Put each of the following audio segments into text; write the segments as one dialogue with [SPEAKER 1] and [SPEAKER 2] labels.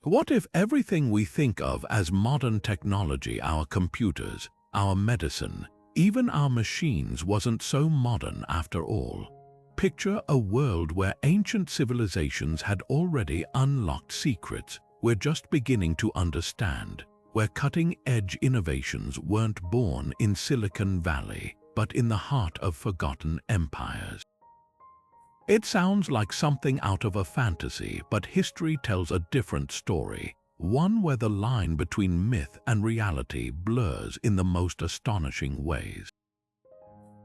[SPEAKER 1] What if everything we think of as modern technology, our computers, our medicine, even our machines, wasn't so modern after all? Picture a world where ancient civilizations had already unlocked secrets we're just beginning to understand, where cutting-edge innovations weren't born in Silicon Valley, but in the heart of forgotten empires. It sounds like something out of a fantasy, but history tells a different story, one where the line between myth and reality blurs in the most astonishing ways.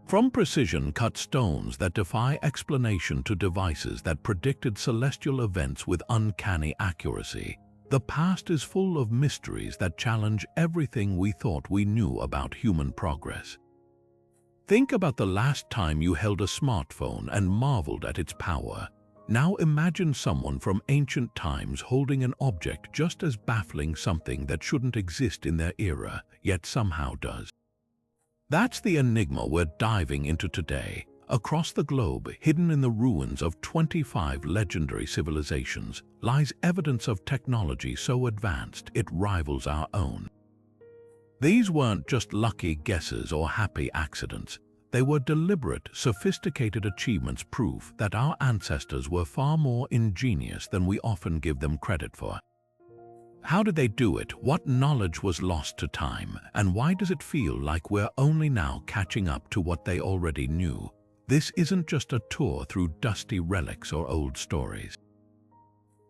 [SPEAKER 1] From precision-cut stones that defy explanation to devices that predicted celestial events with uncanny accuracy, the past is full of mysteries that challenge everything we thought we knew about human progress. Think about the last time you held a smartphone and marveled at its power. Now imagine someone from ancient times holding an object just as baffling, something that shouldn't exist in their era, yet somehow does. That's the enigma we're diving into today. Across the globe, hidden in the ruins of 25 legendary civilizations, lies evidence of technology so advanced it rivals our own. These weren't just lucky guesses or happy accidents. They were deliberate, sophisticated achievements, proof that our ancestors were far more ingenious than we often give them credit for. How did they do it? What knowledge was lost to time? And why does it feel like we're only now catching up to what they already knew? This isn't just a tour through dusty relics or old stories.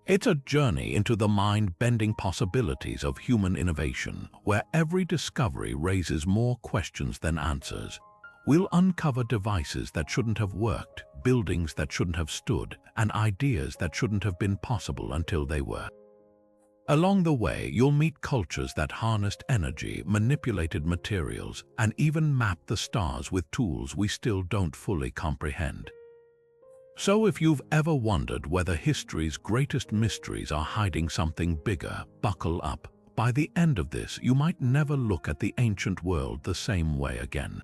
[SPEAKER 1] It's a journey into the mind-bending possibilities of human innovation, where every discovery raises more questions than answers. We'll uncover devices that shouldn't have worked, buildings that shouldn't have stood, and ideas that shouldn't have been possible until they were. Along the way, you'll meet cultures that harnessed energy, manipulated materials, and even mapped the stars with tools we still don't fully comprehend. So if you've ever wondered whether history's greatest mysteries are hiding something bigger, buckle up. By the end of this, you might never look at the ancient world the same way again.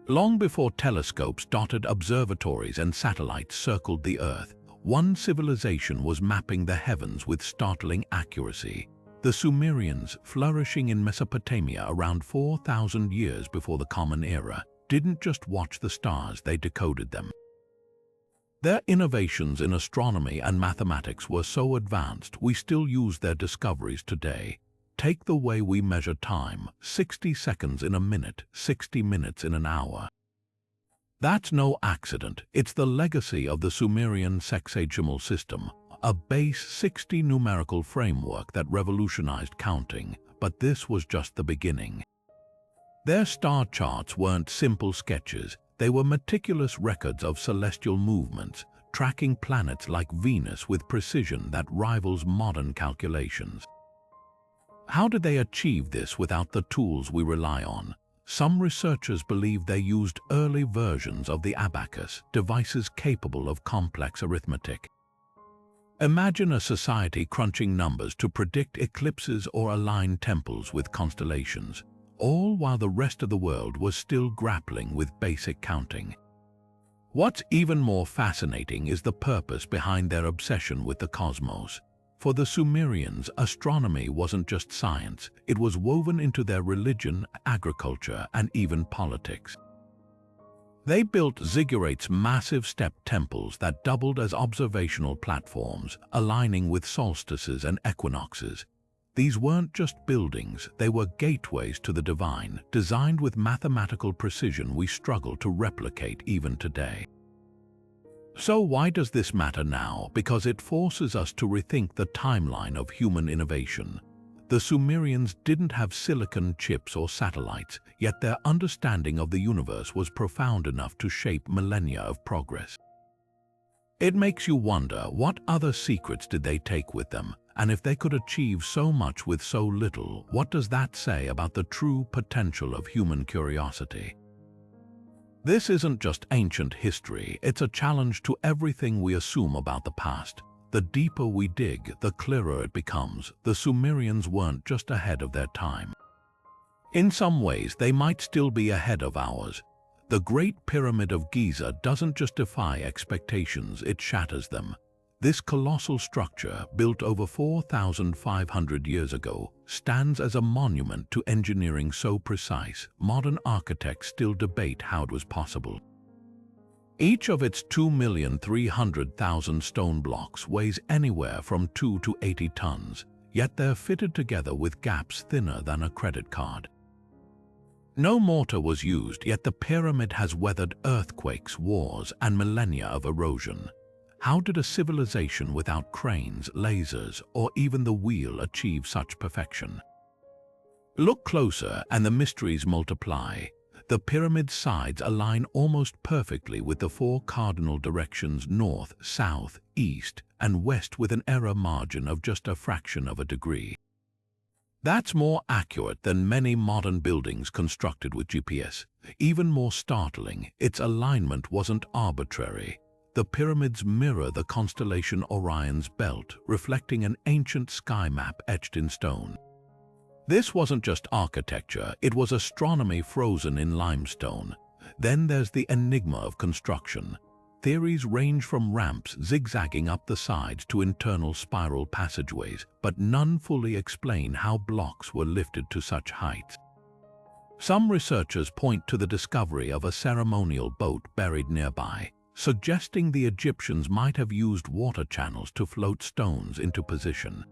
[SPEAKER 1] Long before telescopes, dotted observatories, and satellites circled the Earth, one civilization was mapping the heavens with startling accuracy. The Sumerians, flourishing in Mesopotamia around 4,000 years before the Common Era, didn't just watch the stars, they decoded them. Their innovations in astronomy and mathematics were so advanced we still use their discoveries today. Take the way we measure time, 60 seconds in a minute, 60 minutes in an hour. That's no accident. It's the legacy of the Sumerian sexagesimal system, a base 60 numerical framework that revolutionized counting, but this was just the beginning. Their star charts weren't simple sketches. They were meticulous records of celestial movements, tracking planets like Venus with precision that rivals modern calculations. How did they achieve this without the tools we rely on? Some researchers believe they used early versions of the abacus, devices capable of complex arithmetic. Imagine a society crunching numbers to predict eclipses or align temples with constellations, all while the rest of the world was still grappling with basic counting. What's even more fascinating is the purpose behind their obsession with the cosmos. For the Sumerians, astronomy wasn't just science, it was woven into their religion, agriculture, and even politics. They built ziggurats, massive step temples that doubled as observational platforms, aligning with solstices and equinoxes. These weren't just buildings, they were gateways to the divine, designed with mathematical precision we struggle to replicate even today. So why does this matter now? Because it forces us to rethink the timeline of human innovation. The Sumerians didn't have silicon chips or satellites, yet their understanding of the universe was profound enough to shape millennia of progress. It makes you wonder, what other secrets did they take with them? And if they could achieve so much with so little, what does that say about the true potential of human curiosity? This isn't just ancient history, it's a challenge to everything we assume about the past. The deeper we dig, the clearer it becomes. The Sumerians weren't just ahead of their time. In some ways, they might still be ahead of ours. The Great Pyramid of Giza doesn't just defy expectations, it shatters them. This colossal structure, built over 4,500 years ago, stands as a monument to engineering so precise, modern architects still debate how it was possible. Each of its 2,300,000 stone blocks weighs anywhere from 2 to 80 tons, yet they're fitted together with gaps thinner than a credit card. No mortar was used, yet the pyramid has weathered earthquakes, wars, and millennia of erosion. How did a civilization without cranes, lasers, or even the wheel achieve such perfection? Look closer and the mysteries multiply. The pyramid's sides align almost perfectly with the four cardinal directions north, south, east, and west, with an error margin of just a fraction of a degree. That's more accurate than many modern buildings constructed with GPS. Even more startling, its alignment wasn't arbitrary. The pyramids mirror the constellation Orion's belt, reflecting an ancient sky map etched in stone. This wasn't just architecture, it was astronomy frozen in limestone. Then there's the enigma of construction. Theories range from ramps zigzagging up the sides to internal spiral passageways, but none fully explain how blocks were lifted to such heights. Some researchers point to the discovery of a ceremonial boat buried nearby, suggesting the Egyptians might have used water channels to float stones into position.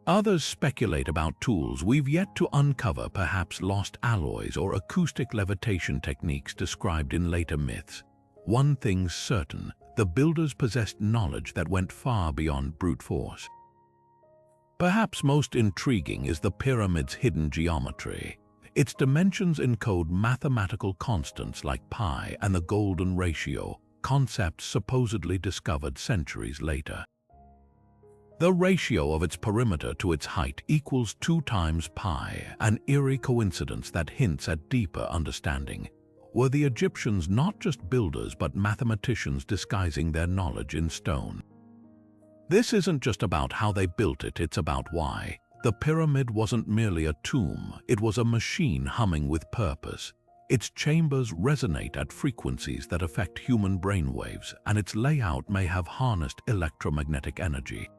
[SPEAKER 1] Others speculate about tools we've yet to uncover, perhaps lost alloys or acoustic levitation techniques described in later myths. One thing's certain, the builders possessed knowledge that went far beyond brute force. Perhaps most intriguing is the pyramid's hidden geometry. Its dimensions encode mathematical constants like pi and the golden ratio, concepts supposedly discovered centuries later. The ratio of its perimeter to its height equals 2 times pi, an eerie coincidence that hints at deeper understanding. Were the Egyptians not just builders but mathematicians disguising their knowledge in stone? This isn't just about how they built it, it's about why. The pyramid wasn't merely a tomb, it was a machine humming with purpose. Its chambers resonate at frequencies that affect human brainwaves, and its layout may have harnessed electromagnetic energy.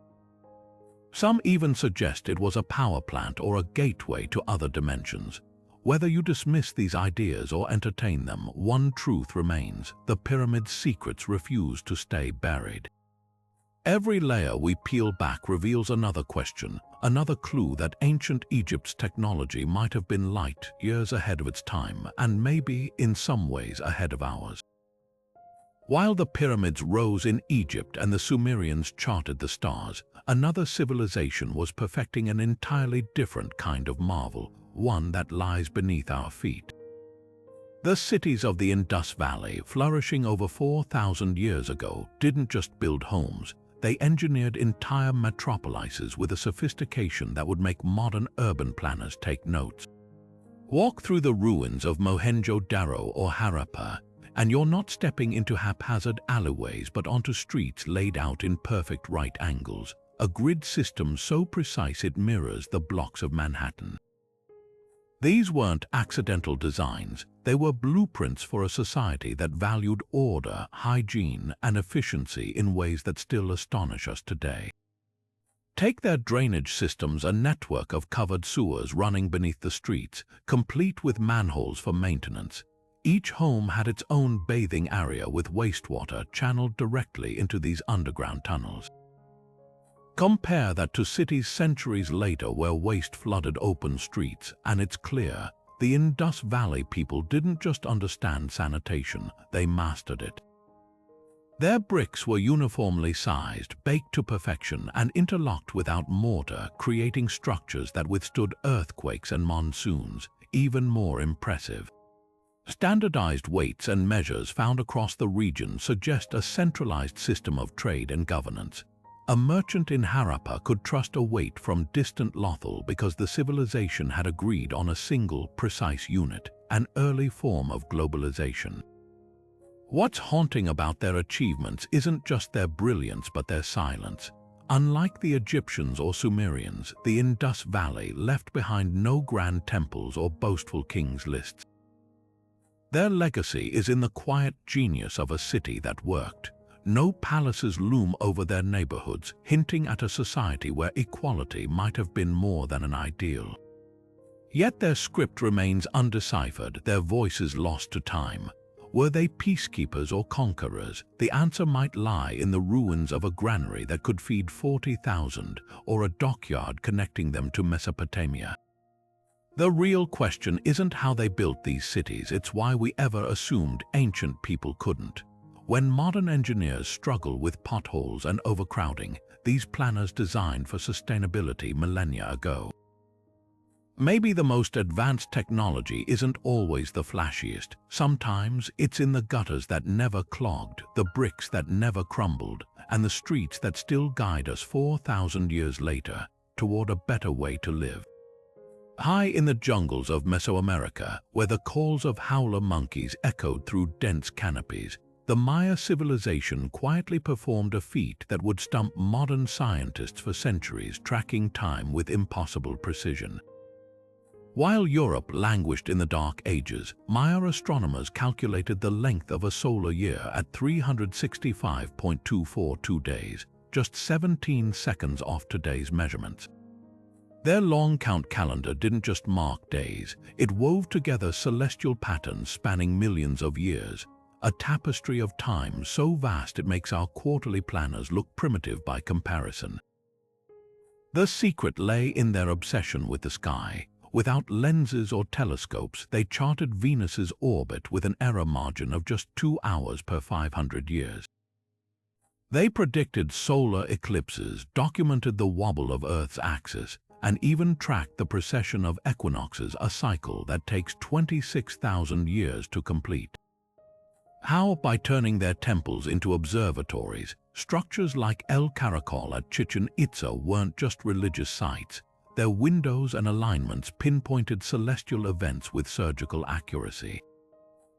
[SPEAKER 1] Some even suggest it was a power plant or a gateway to other dimensions. Whether you dismiss these ideas or entertain them, one truth remains: the pyramid's secrets refuse to stay buried. Every layer we peel back reveals another question, another clue that ancient Egypt's technology might have been light years ahead of its time, and maybe, in some ways, ahead of ours. While the pyramids rose in Egypt and the Sumerians charted the stars, another civilization was perfecting an entirely different kind of marvel, one that lies beneath our feet. The cities of the Indus Valley, flourishing over 4,000 years ago, didn't just build homes. They engineered entire metropolises with a sophistication that would make modern urban planners take notes. Walk through the ruins of Mohenjo-Daro or Harappa, and you're not stepping into haphazard alleyways but onto streets laid out in perfect right angles, a grid system so precise it mirrors the blocks of Manhattan. These weren't accidental designs, they were blueprints for a society that valued order, hygiene, and efficiency in ways that still astonish us today. Take their drainage systems, a network of covered sewers running beneath the streets, complete with manholes for maintenance. Each home had its own bathing area with wastewater channeled directly into these underground tunnels. Compare that to cities centuries later where waste flooded open streets, and it's clear the Indus Valley people didn't just understand sanitation, they mastered it. Their bricks were uniformly sized, baked to perfection, and interlocked without mortar, creating structures that withstood earthquakes and monsoons. Even more impressive, standardized weights and measures found across the region suggest a centralized system of trade and governance. A merchant in Harappa could trust a weight from distant Lothal because the civilization had agreed on a single, precise unit, an early form of globalization. What's haunting about their achievements isn't just their brilliance but their silence. Unlike the Egyptians or Sumerians, the Indus Valley left behind no grand temples or boastful kings' lists. Their legacy is in the quiet genius of a city that worked. No palaces loom over their neighborhoods, hinting at a society where equality might have been more than an ideal. Yet their script remains undeciphered, their voices lost to time. Were they peacekeepers or conquerors? The answer might lie in the ruins of a granary that could feed 40,000, or a dockyard connecting them to Mesopotamia. The real question isn't how they built these cities, it's why we ever assumed ancient people couldn't. When modern engineers struggle with potholes and overcrowding, these planners designed for sustainability millennia ago. Maybe the most advanced technology isn't always the flashiest. Sometimes it's in the gutters that never clogged, the bricks that never crumbled, and the streets that still guide us 4,000 years later toward a better way to live. High in the jungles of Mesoamerica, where the calls of howler monkeys echoed through dense canopies, the Maya civilization quietly performed a feat that would stump modern scientists for centuries, tracking time with impossible precision. While Europe languished in the Dark Ages, Maya astronomers calculated the length of a solar year at 365.242 days, just 17 seconds off today's measurements. Their long count calendar didn't just mark days, it wove together celestial patterns spanning millions of years, a tapestry of time so vast it makes our quarterly planners look primitive by comparison. The secret lay in their obsession with the sky. Without lenses or telescopes, they charted Venus's orbit with an error margin of just 2 hours per 500 years. They predicted solar eclipses, documented the wobble of Earth's axis, and even tracked the precession of equinoxes, a cycle that takes 26,000 years to complete. How? By turning their temples into observatories. Structures like El Caracol at Chichen Itza weren't just religious sites. Their windows and alignments pinpointed celestial events with surgical accuracy.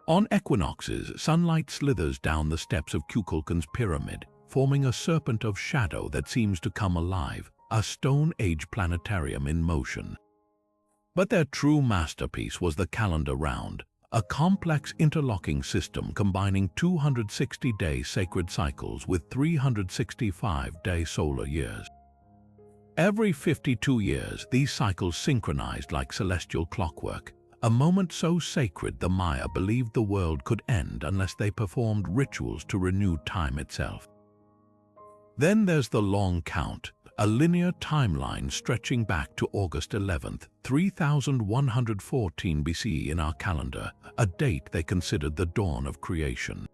[SPEAKER 1] On equinoxes, sunlight slithers down the steps of Kukulkan's pyramid, forming a serpent of shadow that seems to come alive, a Stone Age planetarium in motion. But their true masterpiece was the calendar round, a complex interlocking system combining 260-day sacred cycles with 365-day solar years. Every 52 years, these cycles synchronized like celestial clockwork, a moment so sacred the Maya believed the world could end unless they performed rituals to renew time itself. Then there's the long count, a linear timeline stretching back to August 11th, 3114 BCE in our calendar, a date they considered the dawn of creation.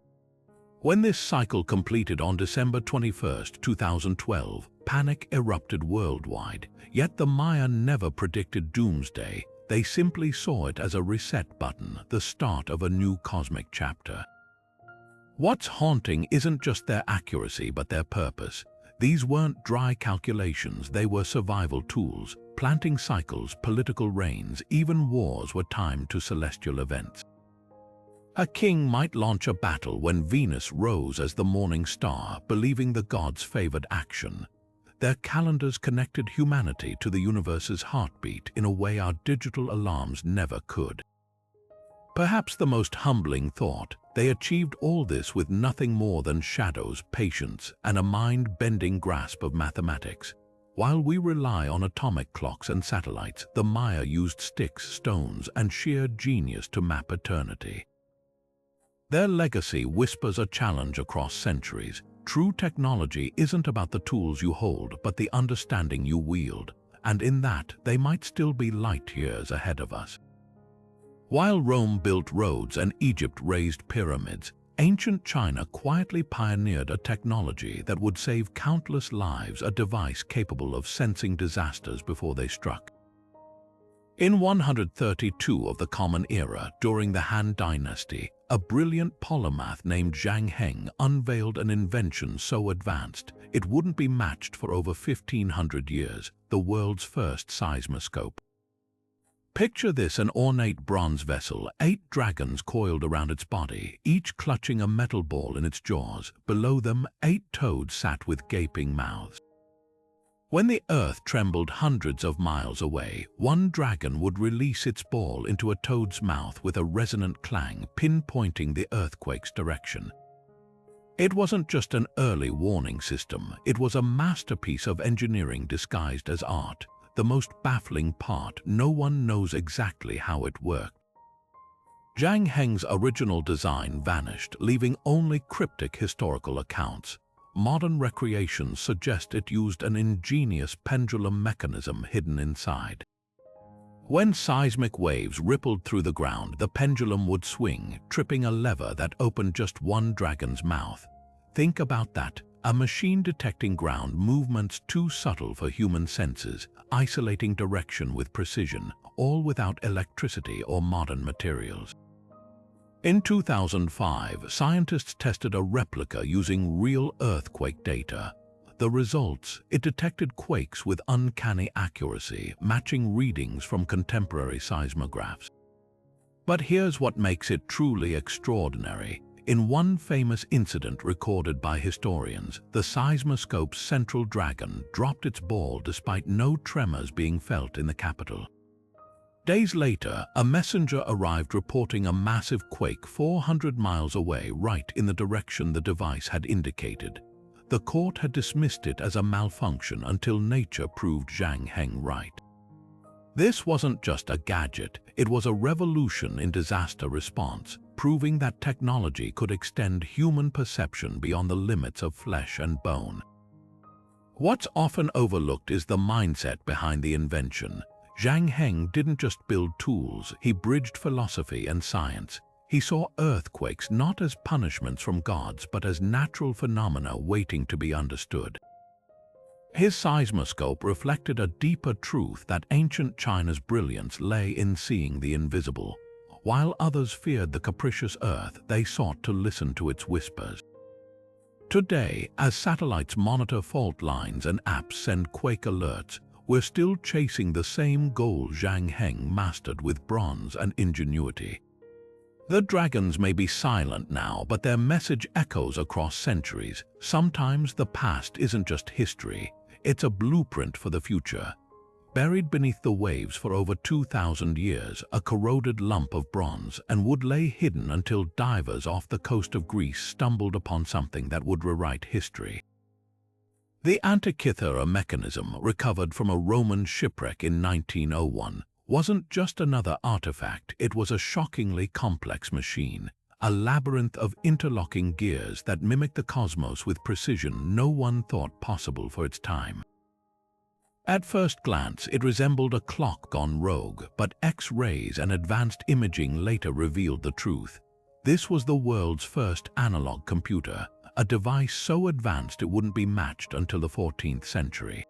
[SPEAKER 1] When this cycle completed on December 21, 2012, panic erupted worldwide, yet the Maya never predicted doomsday. They simply saw it as a reset button, the start of a new cosmic chapter. What's haunting isn't just their accuracy but their purpose. These weren't dry calculations, they were survival tools. Planting cycles, political reigns, even wars were timed to celestial events. A king might launch a battle when Venus rose as the morning star, believing the gods favored action. Their calendars connected humanity to the universe's heartbeat in a way our digital alarms never could. Perhaps the most humbling thought, they achieved all this with nothing more than shadows, patience, and a mind-bending grasp of mathematics. While we rely on atomic clocks and satellites, the Maya used sticks, stones, and sheer genius to map eternity. Their legacy whispers a challenge across centuries. True technology isn't about the tools you hold, but the understanding you wield, and in that, they might still be light years ahead of us. While Rome built roads and Egypt raised pyramids, ancient China quietly pioneered a technology that would save countless lives, a device capable of sensing disasters before they struck. In 132 of the Common Era, during the Han Dynasty, a brilliant polymath named Zhang Heng unveiled an invention so advanced it wouldn't be matched for over 1,500 years, the world's first seismoscope. Picture this: an ornate bronze vessel, 8 dragons coiled around its body, each clutching a metal ball in its jaws. Below them, 8 toads sat with gaping mouths. When the earth trembled hundreds of miles away, one dragon would release its ball into a toad's mouth with a resonant clang, pinpointing the earthquake's direction. It wasn't just an early warning system, it was a masterpiece of engineering disguised as art. The most baffling part, no one knows exactly how it worked. Zhang Heng's original design vanished, leaving only cryptic historical accounts. Modern recreations suggest it used an ingenious pendulum mechanism hidden inside. When seismic waves rippled through the ground, the pendulum would swing, tripping a lever that opened just one dragon's mouth. Think about that, a machine detecting ground movements too subtle for human senses, isolating direction with precision, all without electricity or modern materials. In 2005, scientists tested a replica using real earthquake data. The results, it detected quakes with uncanny accuracy, matching readings from contemporary seismographs. But here's what makes it truly extraordinary. In one famous incident recorded by historians, the seismoscope's central dragon dropped its ball despite no tremors being felt in the capital. Days later, a messenger arrived reporting a massive quake 400 miles away, right in the direction the device had indicated. The court had dismissed it as a malfunction until nature proved Zhang Heng right. This wasn't just a gadget, it was a revolution in disaster response, proving that technology could extend human perception beyond the limits of flesh and bone. What's often overlooked is the mindset behind the invention. Zhang Heng didn't just build tools, he bridged philosophy and science. He saw earthquakes not as punishments from gods but as natural phenomena waiting to be understood. His seismoscope reflected a deeper truth that ancient China's brilliance lay in seeing the invisible. While others feared the capricious earth, they sought to listen to its whispers. Today, as satellites monitor fault lines and apps send quake alerts, we're still chasing the same goal Zhang Heng mastered with bronze and ingenuity. The dragons may be silent now, but their message echoes across centuries. Sometimes the past isn't just history, it's a blueprint for the future. Buried beneath the waves for over 2,000 years, a corroded lump of bronze and would lay hidden until divers off the coast of Greece stumbled upon something that would rewrite history. The Antikythera Mechanism, recovered from a Roman shipwreck in 1901, wasn't just another artifact, it was a shockingly complex machine, a labyrinth of interlocking gears that mimicked the cosmos with precision no one thought possible for its time. At first glance, it resembled a clock gone rogue, but X-rays and advanced imaging later revealed the truth. This was the world's first analog computer, a device so advanced it wouldn't be matched until the 14th century.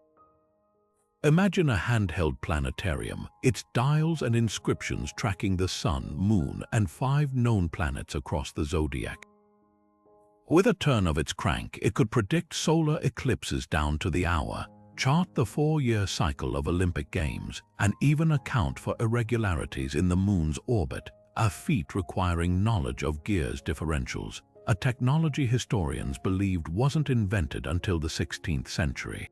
[SPEAKER 1] Imagine a handheld planetarium, its dials and inscriptions tracking the sun, moon, and 5 known planets across the zodiac. With a turn of its crank, it could predict solar eclipses down to the hour, chart the 4-year cycle of Olympic Games, and even account for irregularities in the moon's orbit, a feat requiring knowledge of gears differentials, a technology historians believed wasn't invented until the 16th century.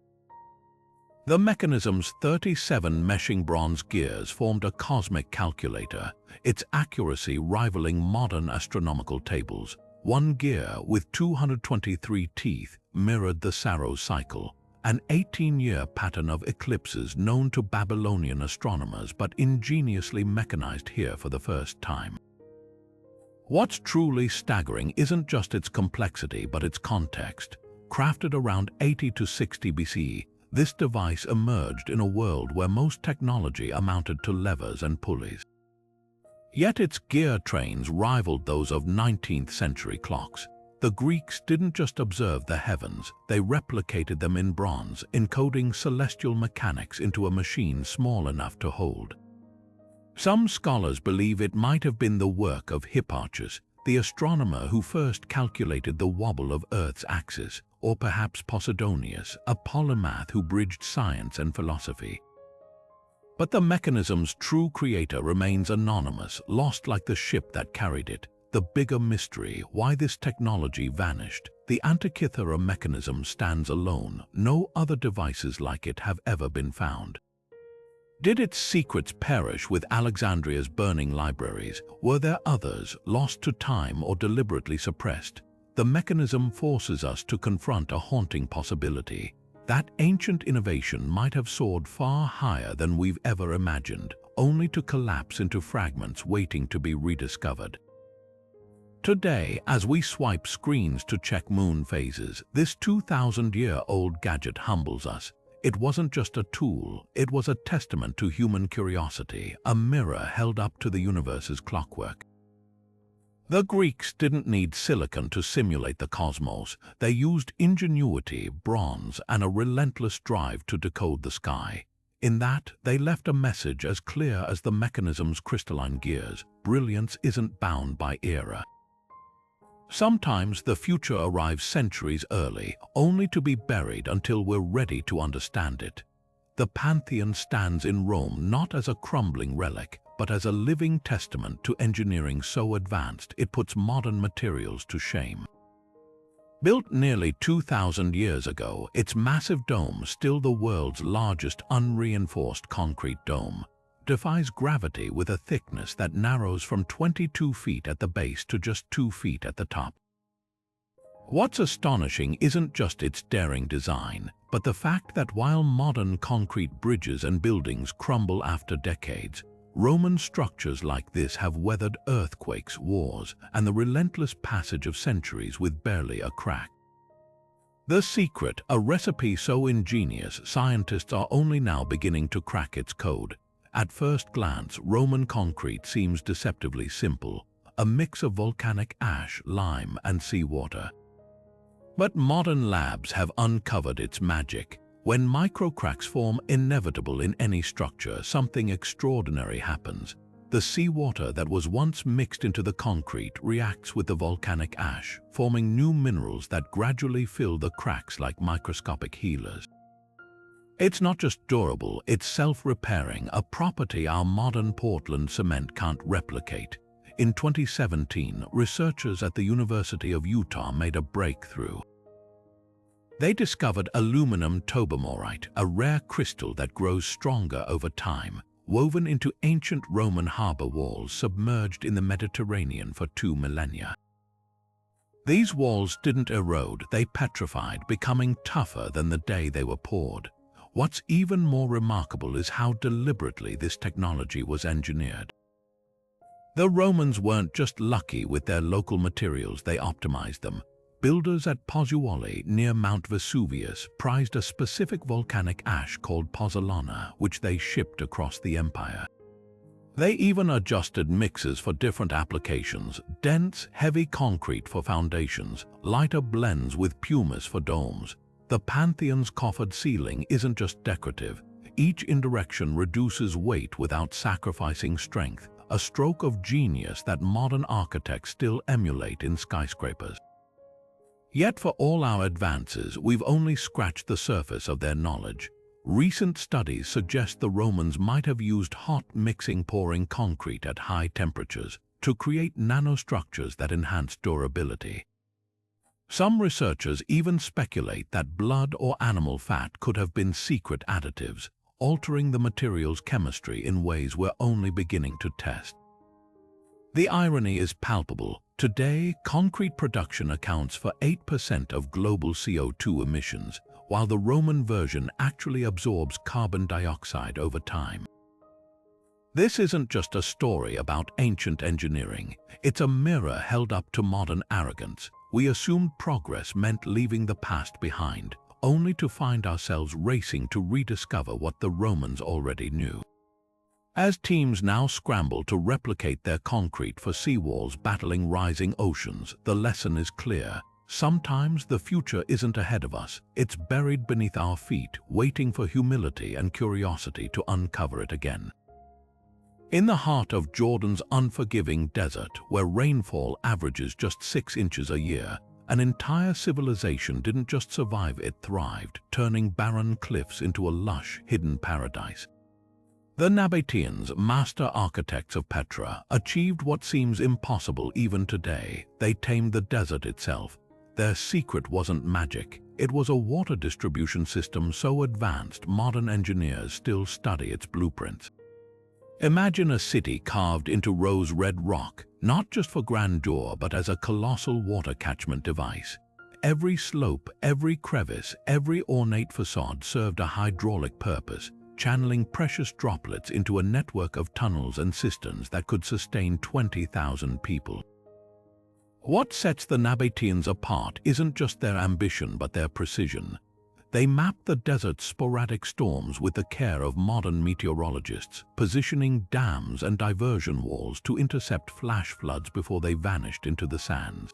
[SPEAKER 1] The mechanism's 37 meshing bronze gears formed a cosmic calculator, its accuracy rivaling modern astronomical tables. One gear, with 223 teeth, mirrored the Saros cycle, an 18-year pattern of eclipses known to Babylonian astronomers but ingeniously mechanized here for the first time. What's truly staggering isn't just its complexity but its context. Crafted around 80 to 60 BCE, this device emerged in a world where most technology amounted to levers and pulleys. Yet its gear trains rivaled those of 19th century clocks. The Greeks didn't just observe the heavens, they replicated them in bronze, encoding celestial mechanics into a machine small enough to hold. Some scholars believe it might have been the work of Hipparchus, the astronomer who first calculated the wobble of Earth's axis, or perhaps Posidonius, a polymath who bridged science and philosophy. But the mechanism's true creator remains anonymous, lost like the ship that carried it. The bigger mystery, why this technology vanished. The Antikythera Mechanism stands alone. No other devices like it have ever been found. Did its secrets perish with Alexandria's burning libraries? Were there others, lost to time or deliberately suppressed? the mechanism forces us to confront a haunting possibility. That ancient innovation might have soared far higher than we've ever imagined, only to collapse into fragments waiting to be rediscovered. Today, as we swipe screens to check moon phases, this 2,000-year-old gadget humbles us. It wasn't just a tool, it was a testament to human curiosity, a mirror held up to the universe's clockwork. The Greeks didn't need silicon to simulate the cosmos. They used ingenuity, bronze, and a relentless drive to decode the sky. In that, they left a message as clear as the mechanism's crystalline gears. Brilliance isn't bound by era. Sometimes the future arrives centuries early, only to be buried until we're ready to understand it. The Pantheon stands in Rome not as a crumbling relic, but as a living testament to engineering so advanced it puts modern materials to shame. Built nearly 2,000 years ago, its massive dome, still the world's largest unreinforced concrete dome, defies gravity with a thickness that narrows from 22 feet at the base to just 2 feet at the top. What's astonishing isn't just its daring design, but the fact that while modern concrete bridges and buildings crumble after decades, Roman structures like this have weathered earthquakes, wars, and the relentless passage of centuries with barely a crack. The secret, a recipe so ingenious, scientists are only now beginning to crack its code. At first glance, Roman concrete seems deceptively simple, a mix of volcanic ash, lime, and seawater. But modern labs have uncovered its magic. When microcracks form inevitable in any structure, something extraordinary happens. The seawater that was once mixed into the concrete reacts with the volcanic ash, forming new minerals that gradually fill the cracks like microscopic healers. It's not just durable, it's self-repairing, a property our modern Portland cement can't replicate. In 2017, researchers at the University of Utah made a breakthrough. They discovered aluminum tobamorite, a rare crystal that grows stronger over time, woven into ancient Roman harbor walls submerged in the Mediterranean for 2 millennia. These walls didn't erode, they petrified, becoming tougher than the day they were poured. What's even more remarkable is how deliberately this technology was engineered. The Romans weren't just lucky with their local materials, they optimized them. Builders at Pozzuoli, near Mount Vesuvius, prized a specific volcanic ash called pozzolana, which they shipped across the empire. They even adjusted mixes for different applications: dense, heavy concrete for foundations, lighter blends with pumice for domes. The Pantheon's coffered ceiling isn't just decorative. Each indirection reduces weight without sacrificing strength, a stroke of genius that modern architects still emulate in skyscrapers. Yet for all our advances, we've only scratched the surface of their knowledge. Recent studies suggest the Romans might have used hot mixing pouring concrete at high temperatures to create nanostructures that enhance durability. Some researchers even speculate that blood or animal fat could have been secret additives, altering the material's chemistry in ways we're only beginning to test. The irony is palpable. Today, concrete production accounts for 8% of global CO2 emissions, while the Roman version actually absorbs carbon dioxide over time. This isn't just a story about ancient engineering. It's a mirror held up to modern arrogance. We assumed progress meant leaving the past behind, only to find ourselves racing to rediscover what the Romans already knew. As teams now scramble to replicate their concrete for seawalls battling rising oceans, the lesson is clear. Sometimes the future isn't ahead of us, it's buried beneath our feet, waiting for humility and curiosity to uncover it again. In the heart of Jordan's unforgiving desert, where rainfall averages just 6 inches a year, an entire civilization didn't just survive, it thrived, turning barren cliffs into a lush, hidden paradise. The Nabateans, master architects of Petra, achieved what seems impossible even today. They tamed the desert itself. Their secret wasn't magic. It was a water distribution system so advanced modern engineers still study its blueprints. Imagine a city carved into rose-red rock, not just for grandeur but as a colossal water catchment device. Every slope, every crevice, every ornate facade served a hydraulic purpose, channeling precious droplets into a network of tunnels and cisterns that could sustain 20,000 people. What sets the Nabateans apart isn't just their ambition but their precision. They mapped the desert's sporadic storms with the care of modern meteorologists, positioning dams and diversion walls to intercept flash floods before they vanished into the sands.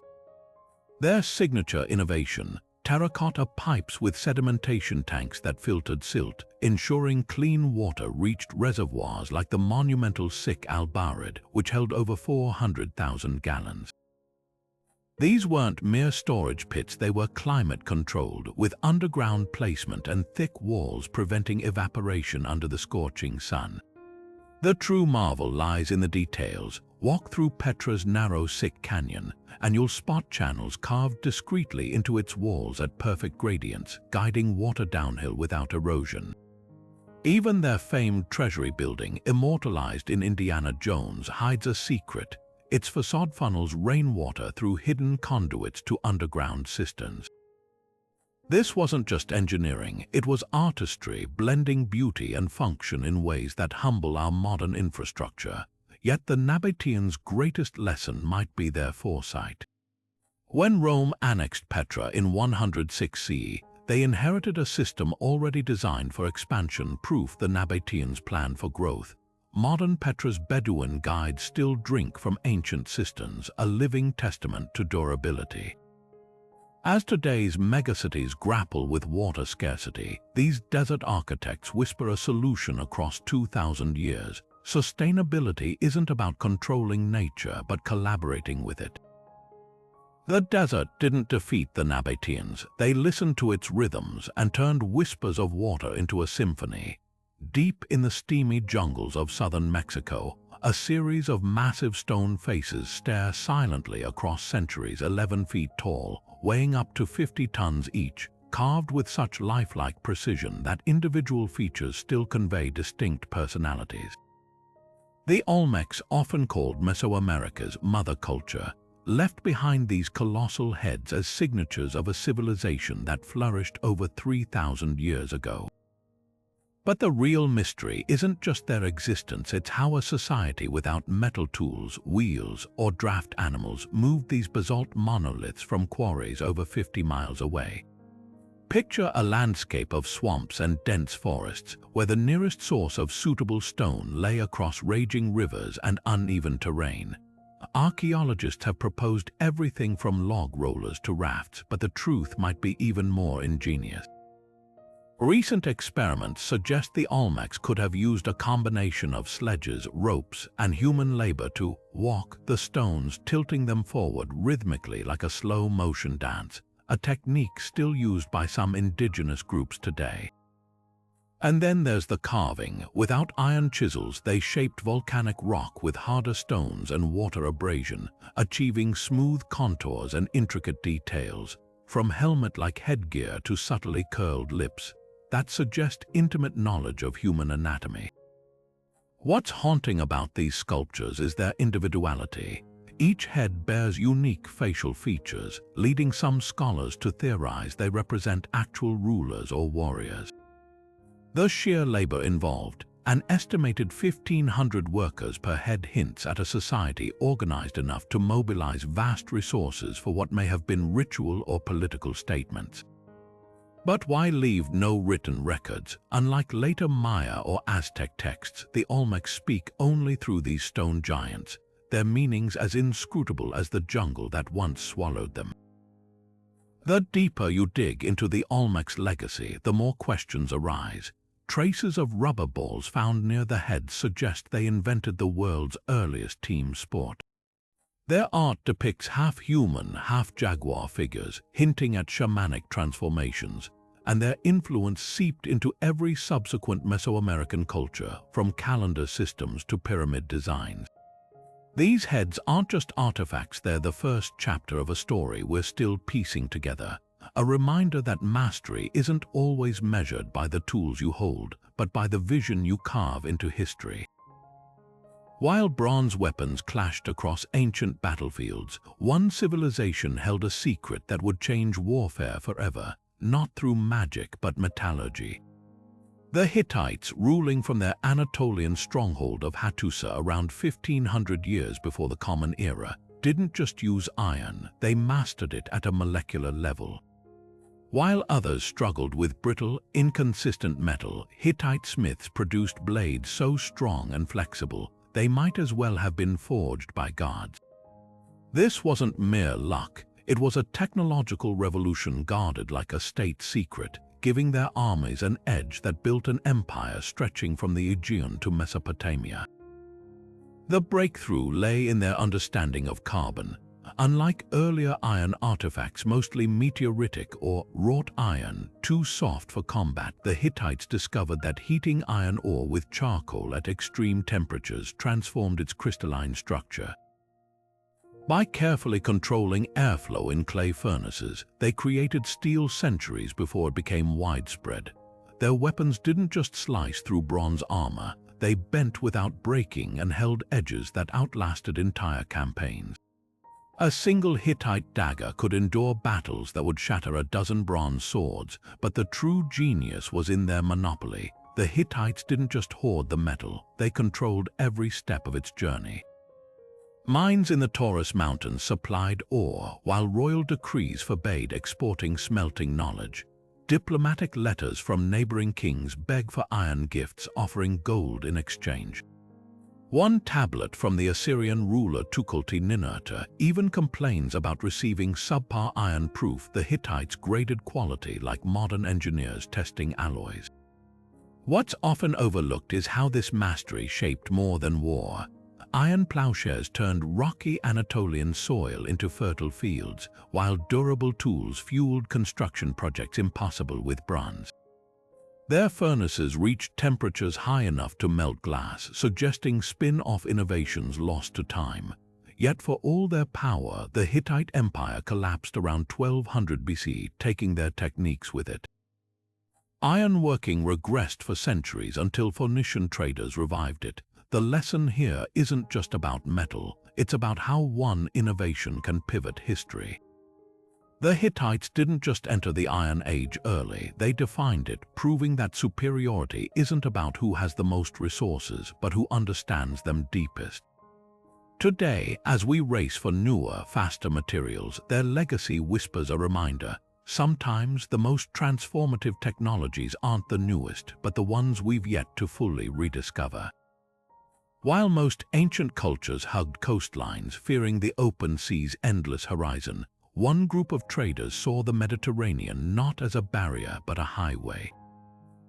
[SPEAKER 1] Their signature innovation, terracotta pipes with sedimentation tanks that filtered silt, ensuring clean water reached reservoirs like the monumental Sikh al-Barid, which held over 400,000 gallons. These weren't mere storage pits, they were climate-controlled, with underground placement and thick walls preventing evaporation under the scorching sun. The true marvel lies in the details. Walk through Petra's narrow Sikh canyon, and you'll spot channels carved discreetly into its walls at perfect gradients, guiding water downhill without erosion. Even their famed treasury building, immortalized in Indiana Jones, hides a secret. Its facade funnels rainwater through hidden conduits to underground cisterns. This wasn't just engineering, it was artistry, blending beauty and function in ways that humble our modern infrastructure. Yet the Nabateans' greatest lesson might be their foresight. When Rome annexed Petra in 106 CE, they inherited a system already designed for expansion, proof the Nabateans' plan for growth. Modern Petra's Bedouin guides still drink from ancient cisterns, a living testament to durability. As today's megacities grapple with water scarcity, these desert architects whisper a solution across 2,000 years. Sustainability isn't about controlling nature, but collaborating with it. The desert didn't defeat the Nabateans. They listened to its rhythms and turned whispers of water into a symphony. Deep in the steamy jungles of southern Mexico, a series of massive stone faces stare silently across centuries, 11 feet tall, weighing up to 50 tons each, carved with such lifelike precision that individual features still convey distinct personalities. The Olmecs, often called Mesoamerica's mother culture, left behind these colossal heads as signatures of a civilization that flourished over 3,000 years ago. But the real mystery isn't just their existence, it's how a society without metal tools, wheels, or draft animals moved these basalt monoliths from quarries over 50 miles away. Picture a landscape of swamps and dense forests, where the nearest source of suitable stone lay across raging rivers and uneven terrain. Archaeologists have proposed everything from log rollers to rafts, but the truth might be even more ingenious. Recent experiments suggest the Olmecs could have used a combination of sledges, ropes, and human labor to walk the stones, tilting them forward rhythmically like a slow-motion dance, a technique still used by some indigenous groups today. And then there's the carving. Without iron chisels, they shaped volcanic rock with harder stones and water abrasion, achieving smooth contours and intricate details, from helmet-like headgear to subtly curled lips, that suggest intimate knowledge of human anatomy. What's haunting about these sculptures is their individuality. Each head bears unique facial features, leading some scholars to theorize they represent actual rulers or warriors. The sheer labor involved, an estimated 1,500 workers per head, hints at a society organized enough to mobilize vast resources for what may have been ritual or political statements. But why leave no written records? Unlike later Maya or Aztec texts, the Olmecs speak only through these stone giants, their meanings as inscrutable as the jungle that once swallowed them. The deeper you dig into the Olmecs' legacy, the more questions arise. Traces of rubber balls found near the heads suggest they invented the world's earliest team sport. Their art depicts half-human, half-jaguar figures, hinting at shamanic transformations, and their influence seeped into every subsequent Mesoamerican culture, from calendar systems to pyramid designs. These heads aren't just artifacts, they're the first chapter of a story we're still piecing together, a reminder that mastery isn't always measured by the tools you hold, but by the vision you carve into history. While bronze weapons clashed across ancient battlefields, one civilization held a secret that would change warfare forever, not through magic but metallurgy. The Hittites, ruling from their Anatolian stronghold of Hattusa around 1500 years before the Common Era, didn't just use iron, they mastered it at a molecular level. While others struggled with brittle, inconsistent metal, Hittite smiths produced blades so strong and flexible, they might as well have been forged by gods. This wasn't mere luck, it was a technological revolution guarded like a state secret, giving their armies an edge that built an empire stretching from the Aegean to Mesopotamia. The breakthrough lay in their understanding of carbon. Unlike earlier iron artifacts, mostly meteoritic or wrought iron, too soft for combat, the Hittites discovered that heating iron ore with charcoal at extreme temperatures transformed its crystalline structure. By carefully controlling airflow in clay furnaces, they created steel centuries before it became widespread. Their weapons didn't just slice through bronze armor, they bent without breaking and held edges that outlasted entire campaigns. A single Hittite dagger could endure battles that would shatter a dozen bronze swords, but the true genius was in their monopoly. The Hittites didn't just hoard the metal, they controlled every step of its journey. Mines in the Taurus Mountains supplied ore, while royal decrees forbade exporting smelting knowledge. Diplomatic letters from neighboring kings begged for iron gifts, offering gold in exchange. One tablet from the Assyrian ruler Tukulti-Ninurta even complains about receiving subpar iron proof. The Hittites graded quality like modern engineers testing alloys. What's often overlooked is how this mastery shaped more than war. Iron plowshares turned rocky Anatolian soil into fertile fields, while durable tools fueled construction projects impossible with bronze. Their furnaces reached temperatures high enough to melt glass, suggesting spin-off innovations lost to time. Yet for all their power, the Hittite Empire collapsed around 1200 BC, taking their techniques with it. Ironworking regressed for centuries until Phoenician traders revived it. The lesson here isn't just about metal, it's about how one innovation can pivot history. The Hittites didn't just enter the Iron Age early, they defined it, proving that superiority isn't about who has the most resources, but who understands them deepest. Today, as we race for newer, faster materials, their legacy whispers a reminder. Sometimes the most transformative technologies aren't the newest, but the ones we've yet to fully rediscover. While most ancient cultures hugged coastlines, fearing the open sea's endless horizon, one group of traders saw the Mediterranean not as a barrier but a highway.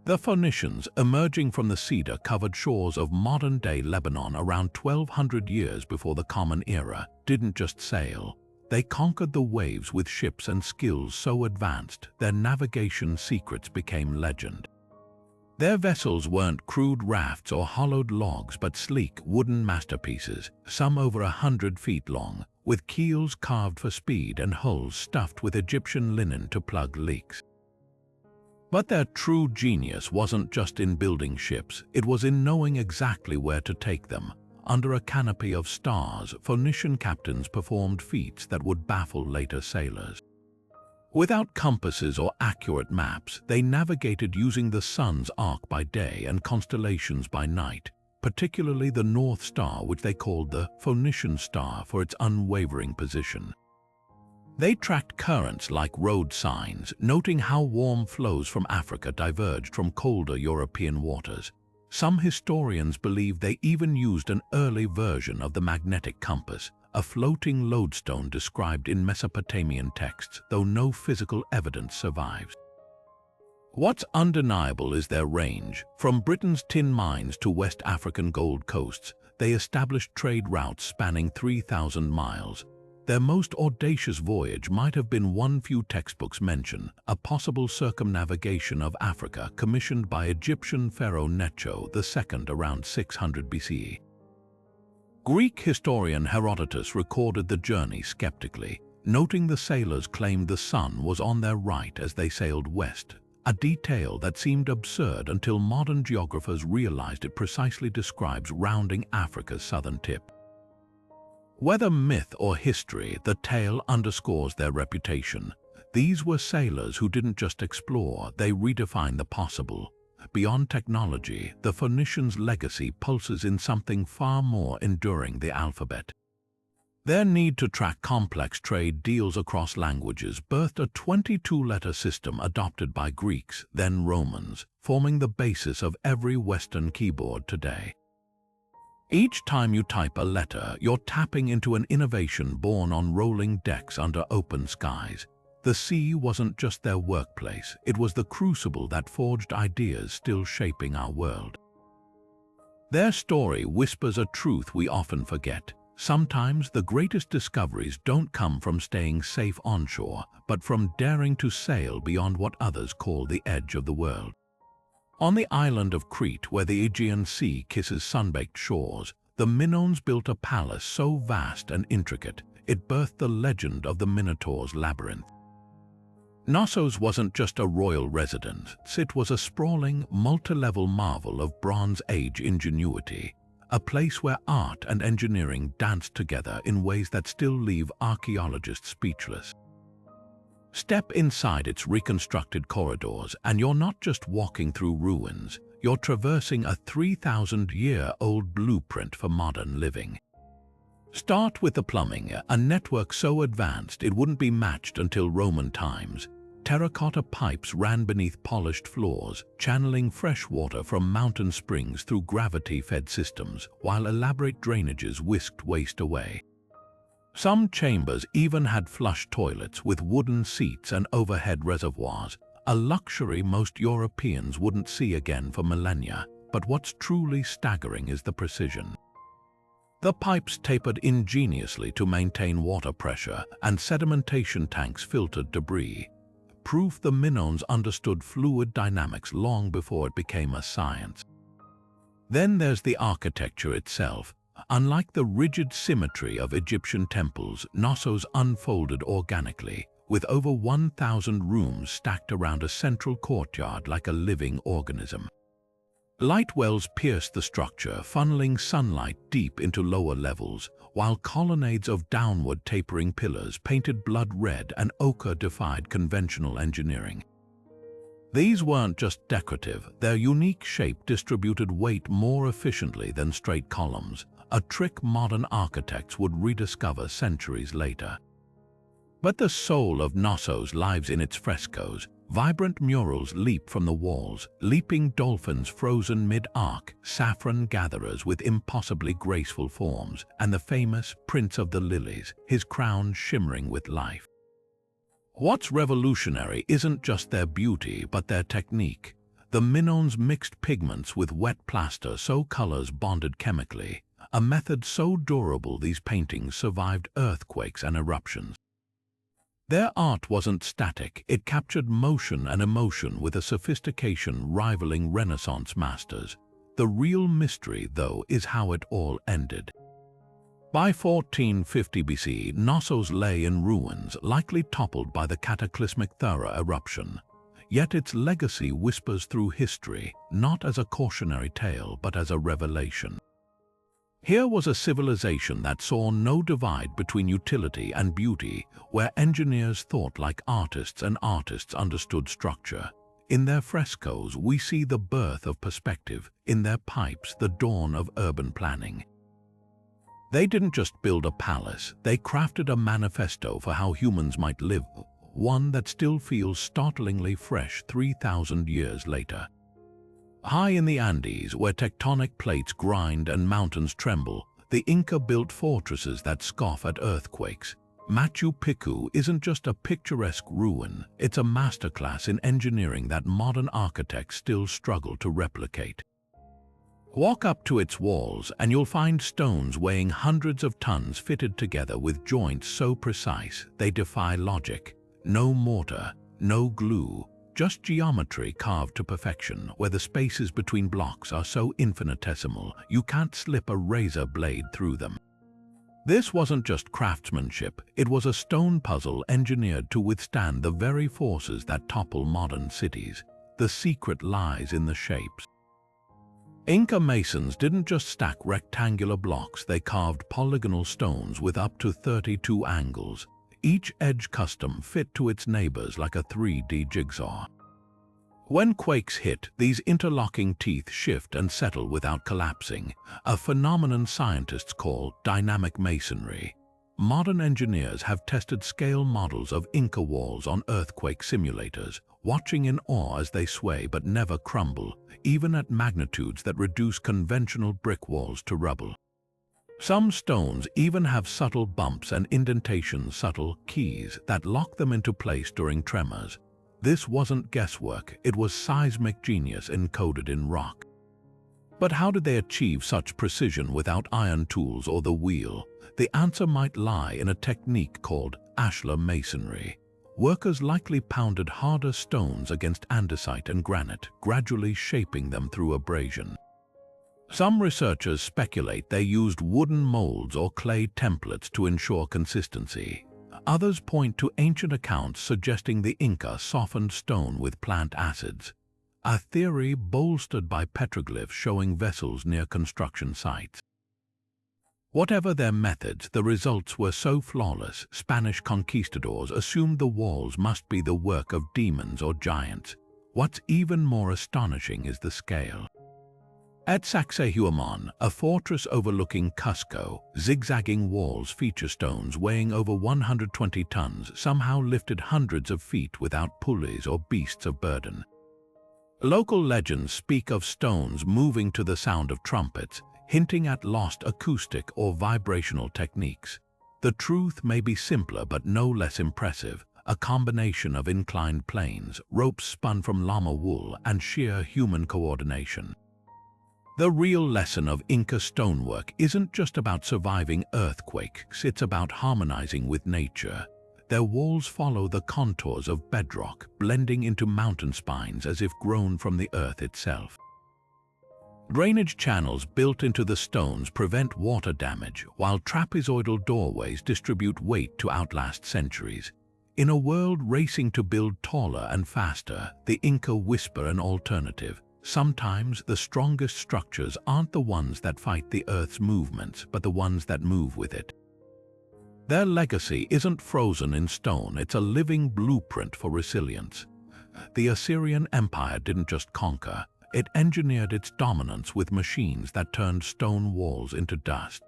[SPEAKER 1] The Phoenicians, emerging from the cedar-covered shores of modern-day Lebanon around 1200 years before the Common Era, didn't just sail. They conquered the waves with ships and skills so advanced, their navigation secrets became legend. Their vessels weren't crude rafts or hollowed logs but sleek wooden masterpieces, some over 100 feet long, with keels carved for speed and hulls stuffed with Egyptian linen to plug leaks. But their true genius wasn't just in building ships, it was in knowing exactly where to take them. Under a canopy of stars, Phoenician captains performed feats that would baffle later sailors. Without compasses or accurate maps, they navigated using the sun's arc by day and constellations by night, particularly the North Star, which they called the Phoenician Star for its unwavering position. They tracked currents like road signs, noting how warm flows from Africa diverged from colder European waters. Some historians believe they even used an early version of the magnetic compass, a floating lodestone described in Mesopotamian texts, though no physical evidence survives. What's undeniable is their range. From Britain's tin mines to West African gold coasts, they established trade routes spanning 3,000 miles. Their most audacious voyage might have been one few textbooks mention, a possible circumnavigation of Africa commissioned by Egyptian pharaoh Necho II around 600 BCE. Greek historian Herodotus recorded the journey skeptically, noting the sailors claimed the sun was on their right as they sailed west, a detail that seemed absurd until modern geographers realized it precisely describes rounding Africa's southern tip. Whether myth or history, the tale underscores their reputation. These were sailors who didn't just explore, they redefined the possible. Beyond technology, the Phoenicians' legacy pulses in something far more enduring: the alphabet. Their need to track complex trade deals across languages birthed a 22-letter system adopted by Greeks, then Romans, forming the basis of every Western keyboard today. Each time you type a letter, you're tapping into an innovation born on rolling decks under open skies. The sea wasn't just their workplace, it was the crucible that forged ideas still shaping our world. Their story whispers a truth we often forget. Sometimes the greatest discoveries don't come from staying safe onshore, but from daring to sail beyond what others call the edge of the world. On the island of Crete, where the Aegean Sea kisses sun-baked shores, the Minoans built a palace so vast and intricate, it birthed the legend of the Minotaur's labyrinth. Knossos wasn't just a royal residence, it was a sprawling, multi-level marvel of Bronze Age ingenuity, a place where art and engineering danced together in ways that still leave archaeologists speechless. Step inside its reconstructed corridors and you're not just walking through ruins, you're traversing a 3,000-year-old blueprint for modern living. Start with the plumbing, a network so advanced it wouldn't be matched until Roman times. Terracotta pipes ran beneath polished floors, channeling fresh water from mountain springs through gravity-fed systems, while elaborate drainages whisked waste away. Some chambers even had flush toilets with wooden seats and overhead reservoirs, a luxury most Europeans wouldn't see again for millennia. But what's truly staggering is the precision. The pipes tapered ingeniously to maintain water pressure, and sedimentation tanks filtered debris. Proof the Minoans understood fluid dynamics long before it became a science. Then there's the architecture itself. Unlike the rigid symmetry of Egyptian temples, Knossos unfolded organically, with over 1,000 rooms stacked around a central courtyard like a living organism. Light wells pierced the structure, funneling sunlight deep into lower levels, while colonnades of downward tapering pillars painted blood red and ochre defied conventional engineering. These weren't just decorative, their unique shape distributed weight more efficiently than straight columns, a trick modern architects would rediscover centuries later. But the soul of Knossos lives in its frescoes. Vibrant murals leap from the walls, leaping dolphins frozen mid-arc, saffron gatherers with impossibly graceful forms, and the famous Prince of the Lilies, his crown shimmering with life. What's revolutionary isn't just their beauty, but their technique. The Minoans mixed pigments with wet plaster so colors bonded chemically, a method so durable these paintings survived earthquakes and eruptions. Their art wasn't static, it captured motion and emotion with a sophistication rivaling Renaissance masters. The real mystery, though, is how it all ended. By 1450 BC, Knossos lay in ruins, likely toppled by the cataclysmic Thera eruption. Yet its legacy whispers through history, not as a cautionary tale, but as a revelation. Here was a civilization that saw no divide between utility and beauty, where engineers thought like artists and artists understood structure. In their frescoes, we see the birth of perspective, in their pipes, the dawn of urban planning. They didn't just build a palace, they crafted a manifesto for how humans might live, one that still feels startlingly fresh 3,000 years later. High in the Andes, where tectonic plates grind and mountains tremble, the Inca built fortresses that scoff at earthquakes. Machu Picchu isn't just a picturesque ruin, it's a masterclass in engineering that modern architects still struggle to replicate. Walk up to its walls and you'll find stones weighing hundreds of tons fitted together with joints so precise they defy logic. No mortar, no glue, just geometry carved to perfection, where the spaces between blocks are so infinitesimal you can't slip a razor blade through them. This wasn't just craftsmanship, it was a stone puzzle engineered to withstand the very forces that topple modern cities. The secret lies in the shapes. Inca masons didn't just stack rectangular blocks, they carved polygonal stones with up to 32 angles, each edge custom fit to its neighbors like a 3D jigsaw. When quakes hit, these interlocking teeth shift and settle without collapsing, a phenomenon scientists call dynamic masonry. Modern engineers have tested scale models of Inca walls on earthquake simulators, watching in awe as they sway but never crumble, even at magnitudes that reduce conventional brick walls to rubble. Some stones even have subtle bumps and indentations, subtle keys that lock them into place during tremors. This wasn't guesswork, it was seismic genius encoded in rock. But how did they achieve such precision without iron tools or the wheel? The answer might lie in a technique called ashlar masonry. Workers likely pounded harder stones against andesite and granite, gradually shaping them through abrasion. Some researchers speculate they used wooden molds or clay templates to ensure consistency. Others point to ancient accounts suggesting the Inca softened stone with plant acids, a theory bolstered by petroglyphs showing vessels near construction sites. Whatever their methods, the results were so flawless, Spanish conquistadors assumed the walls must be the work of demons or giants. What's even more astonishing is the scale. At Sacsayhuaman, a fortress overlooking Cusco, zigzagging walls feature stones weighing over 120 tons, somehow lifted hundreds of feet without pulleys or beasts of burden. Local legends speak of stones moving to the sound of trumpets, hinting at lost acoustic or vibrational techniques. The truth may be simpler but no less impressive, a combination of inclined planes, ropes spun from llama wool, and sheer human coordination. The real lesson of Inca stonework isn't just about surviving earthquakes, it's about harmonizing with nature. Their walls follow the contours of bedrock, blending into mountain spines as if grown from the earth itself. Drainage channels built into the stones prevent water damage, while trapezoidal doorways distribute weight to outlast centuries. In a world racing to build taller and faster, the Inca whisper an alternative. Sometimes the strongest structures aren't the ones that fight the Earth's movements, but the ones that move with it. Their legacy isn't frozen in stone, it's a living blueprint for resilience. The Assyrian Empire didn't just conquer, it engineered its dominance with machines that turned stone walls into dust.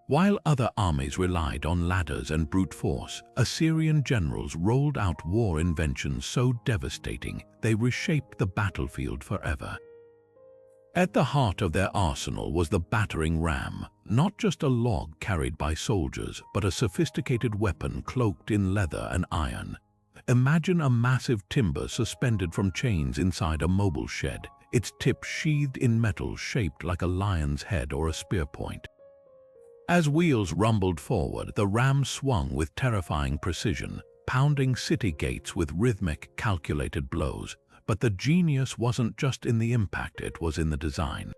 [SPEAKER 1] While other armies relied on ladders and brute force, Assyrian generals rolled out war inventions so devastating they reshaped the battlefield forever. At the heart of their arsenal was the battering ram, not just a log carried by soldiers, but a sophisticated weapon cloaked in leather and iron. Imagine a massive timber suspended from chains inside a mobile shed, its tip sheathed in metal shaped like a lion's head or a spear point. As wheels rumbled forward, the ram swung with terrifying precision, pounding city gates with rhythmic, calculated blows. But the genius wasn't just in the impact, it was in the design.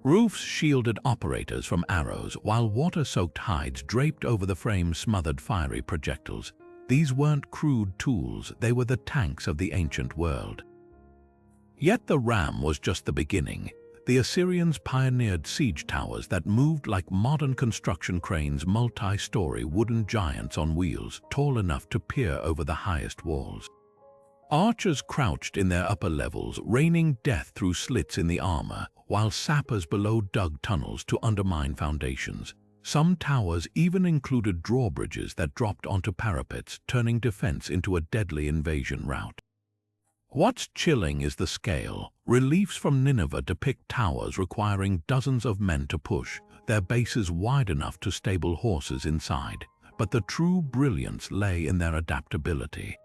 [SPEAKER 1] Roofs shielded operators from arrows, while water-soaked hides draped over the frame smothered fiery projectiles. These weren't crude tools, they were the tanks of the ancient world. Yet the ram was just the beginning. The Assyrians pioneered siege towers that moved like modern construction cranes, multi-story wooden giants on wheels, tall enough to peer over the highest walls. Archers crouched in their upper levels, raining death through slits in the armor, while sappers below dug tunnels to undermine foundations. Some towers even included drawbridges that dropped onto parapets, turning defense into a deadly invasion route. What's chilling is the scale. Reliefs from Nineveh depict towers requiring dozens of men to push, their bases wide enough to stable horses inside. But the true brilliance lay in their adaptability.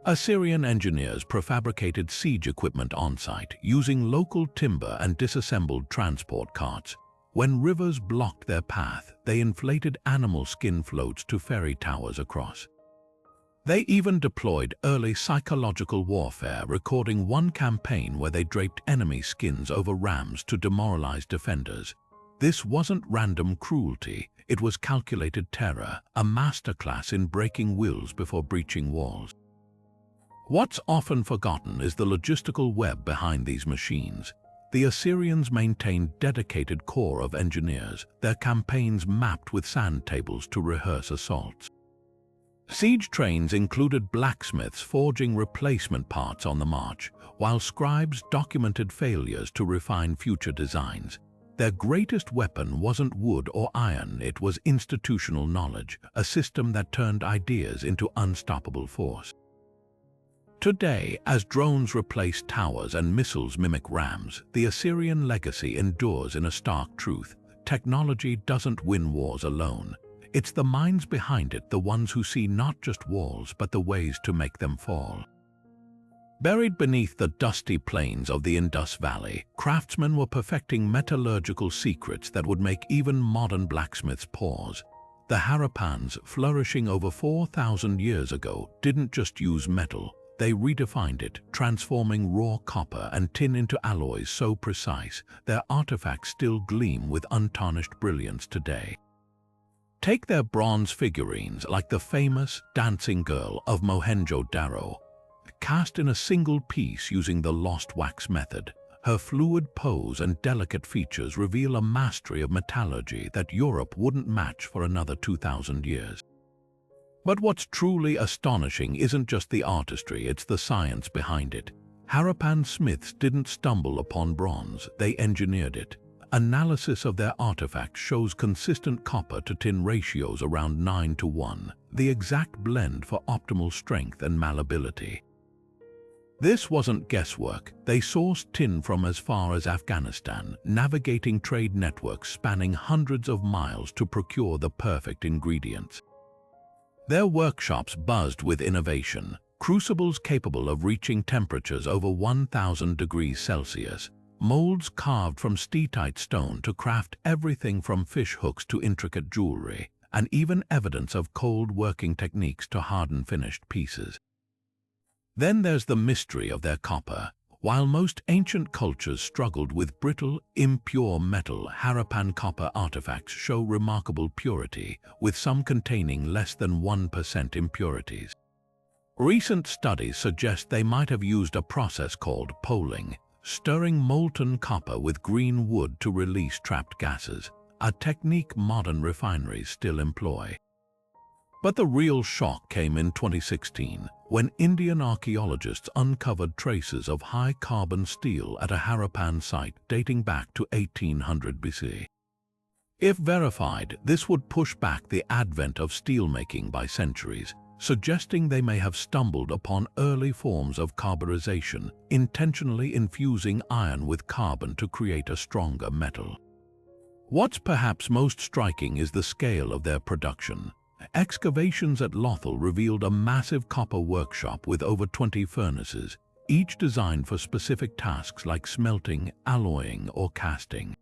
[SPEAKER 1] Assyrian engineers prefabricated siege equipment on-site, using local timber and disassembled transport carts. When rivers blocked their path, they inflated animal skin floats to ferry towers across. They even deployed early psychological warfare, recording one campaign where they draped enemy skins over rams to demoralize defenders. This wasn't random cruelty, it was calculated terror, a masterclass in breaking wills before breaching walls. What's often forgotten is the logistical web behind these machines. The Assyrians maintained dedicated corps of engineers, their campaigns mapped with sand tables to rehearse assaults. Siege trains included blacksmiths forging replacement parts on the march, while scribes documented failures to refine future designs. Their greatest weapon wasn't wood or iron, it was institutional knowledge, a system that turned ideas into unstoppable force. Today, as drones replace towers and missiles mimic rams, the Assyrian legacy endures in a stark truth. Technology doesn't win wars alone. It's the minds behind it, the ones who see not just walls but the ways to make them fall. Buried beneath the dusty plains of the Indus Valley, craftsmen were perfecting metallurgical secrets that would make even modern blacksmiths pause. The Harappans, flourishing over 4,000 years ago, didn't just use metal. They redefined it, transforming raw copper and tin into alloys so precise, their artifacts still gleam with untarnished brilliance today. Take their bronze figurines like the famous dancing girl of Mohenjo-Daro. Cast in a single piece using the lost wax method, her fluid pose and delicate features reveal a mastery of metallurgy that Europe wouldn't match for another 2,000 years. But what's truly astonishing isn't just the artistry, it's the science behind it. Harappan smiths didn't stumble upon bronze, they engineered it. Analysis of their artifacts shows consistent copper-to-tin ratios around 9:1, the exact blend for optimal strength and malleability. This wasn't guesswork. They sourced tin from as far as Afghanistan, navigating trade networks spanning hundreds of miles to procure the perfect ingredients. Their workshops buzzed with innovation, crucibles capable of reaching temperatures over 1,000 degrees Celsius, molds carved from steatite stone to craft everything from fish hooks to intricate jewelry, and even evidence of cold working techniques to harden finished pieces. Then there's the mystery of their copper. While most ancient cultures struggled with brittle, impure metal, Harappan copper artifacts show remarkable purity, with some containing less than 1% impurities. Recent studies suggest they might have used a process called poling, stirring molten copper with green wood to release trapped gases, a technique modern refineries still employ. But the real shock came in 2016, when Indian archaeologists uncovered traces of high-carbon steel at a Harappan site dating back to 1800 BC. If verified, this would push back the advent of steelmaking by centuries, suggesting they may have stumbled upon early forms of carburization, intentionally infusing iron with carbon to create a stronger metal. What's perhaps most striking is the scale of their production. Excavations at Lothal revealed a massive copper workshop with over 20 furnaces, each designed for specific tasks like smelting, alloying, or casting.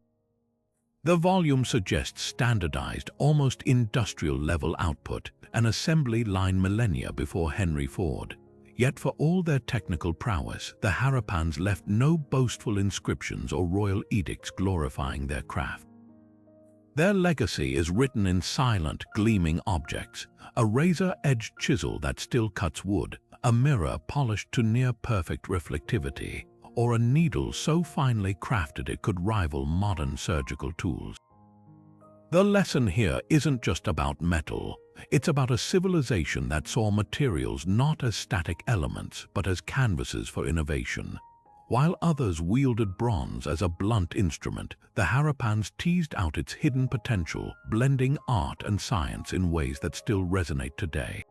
[SPEAKER 1] The volume suggests standardized, almost industrial-level output, an assembly line millennia before Henry Ford. Yet for all their technical prowess, the Harappans left no boastful inscriptions or royal edicts glorifying their craft. Their legacy is written in silent, gleaming objects, a razor-edged chisel that still cuts wood, a mirror polished to near-perfect reflectivity, or a needle so finely crafted it could rival modern surgical tools. The lesson here isn't just about metal, it's about a civilization that saw materials not as static elements but as canvases for innovation. While others wielded bronze as a blunt instrument, the Harappans teased out its hidden potential, blending art and science in ways that still resonate today.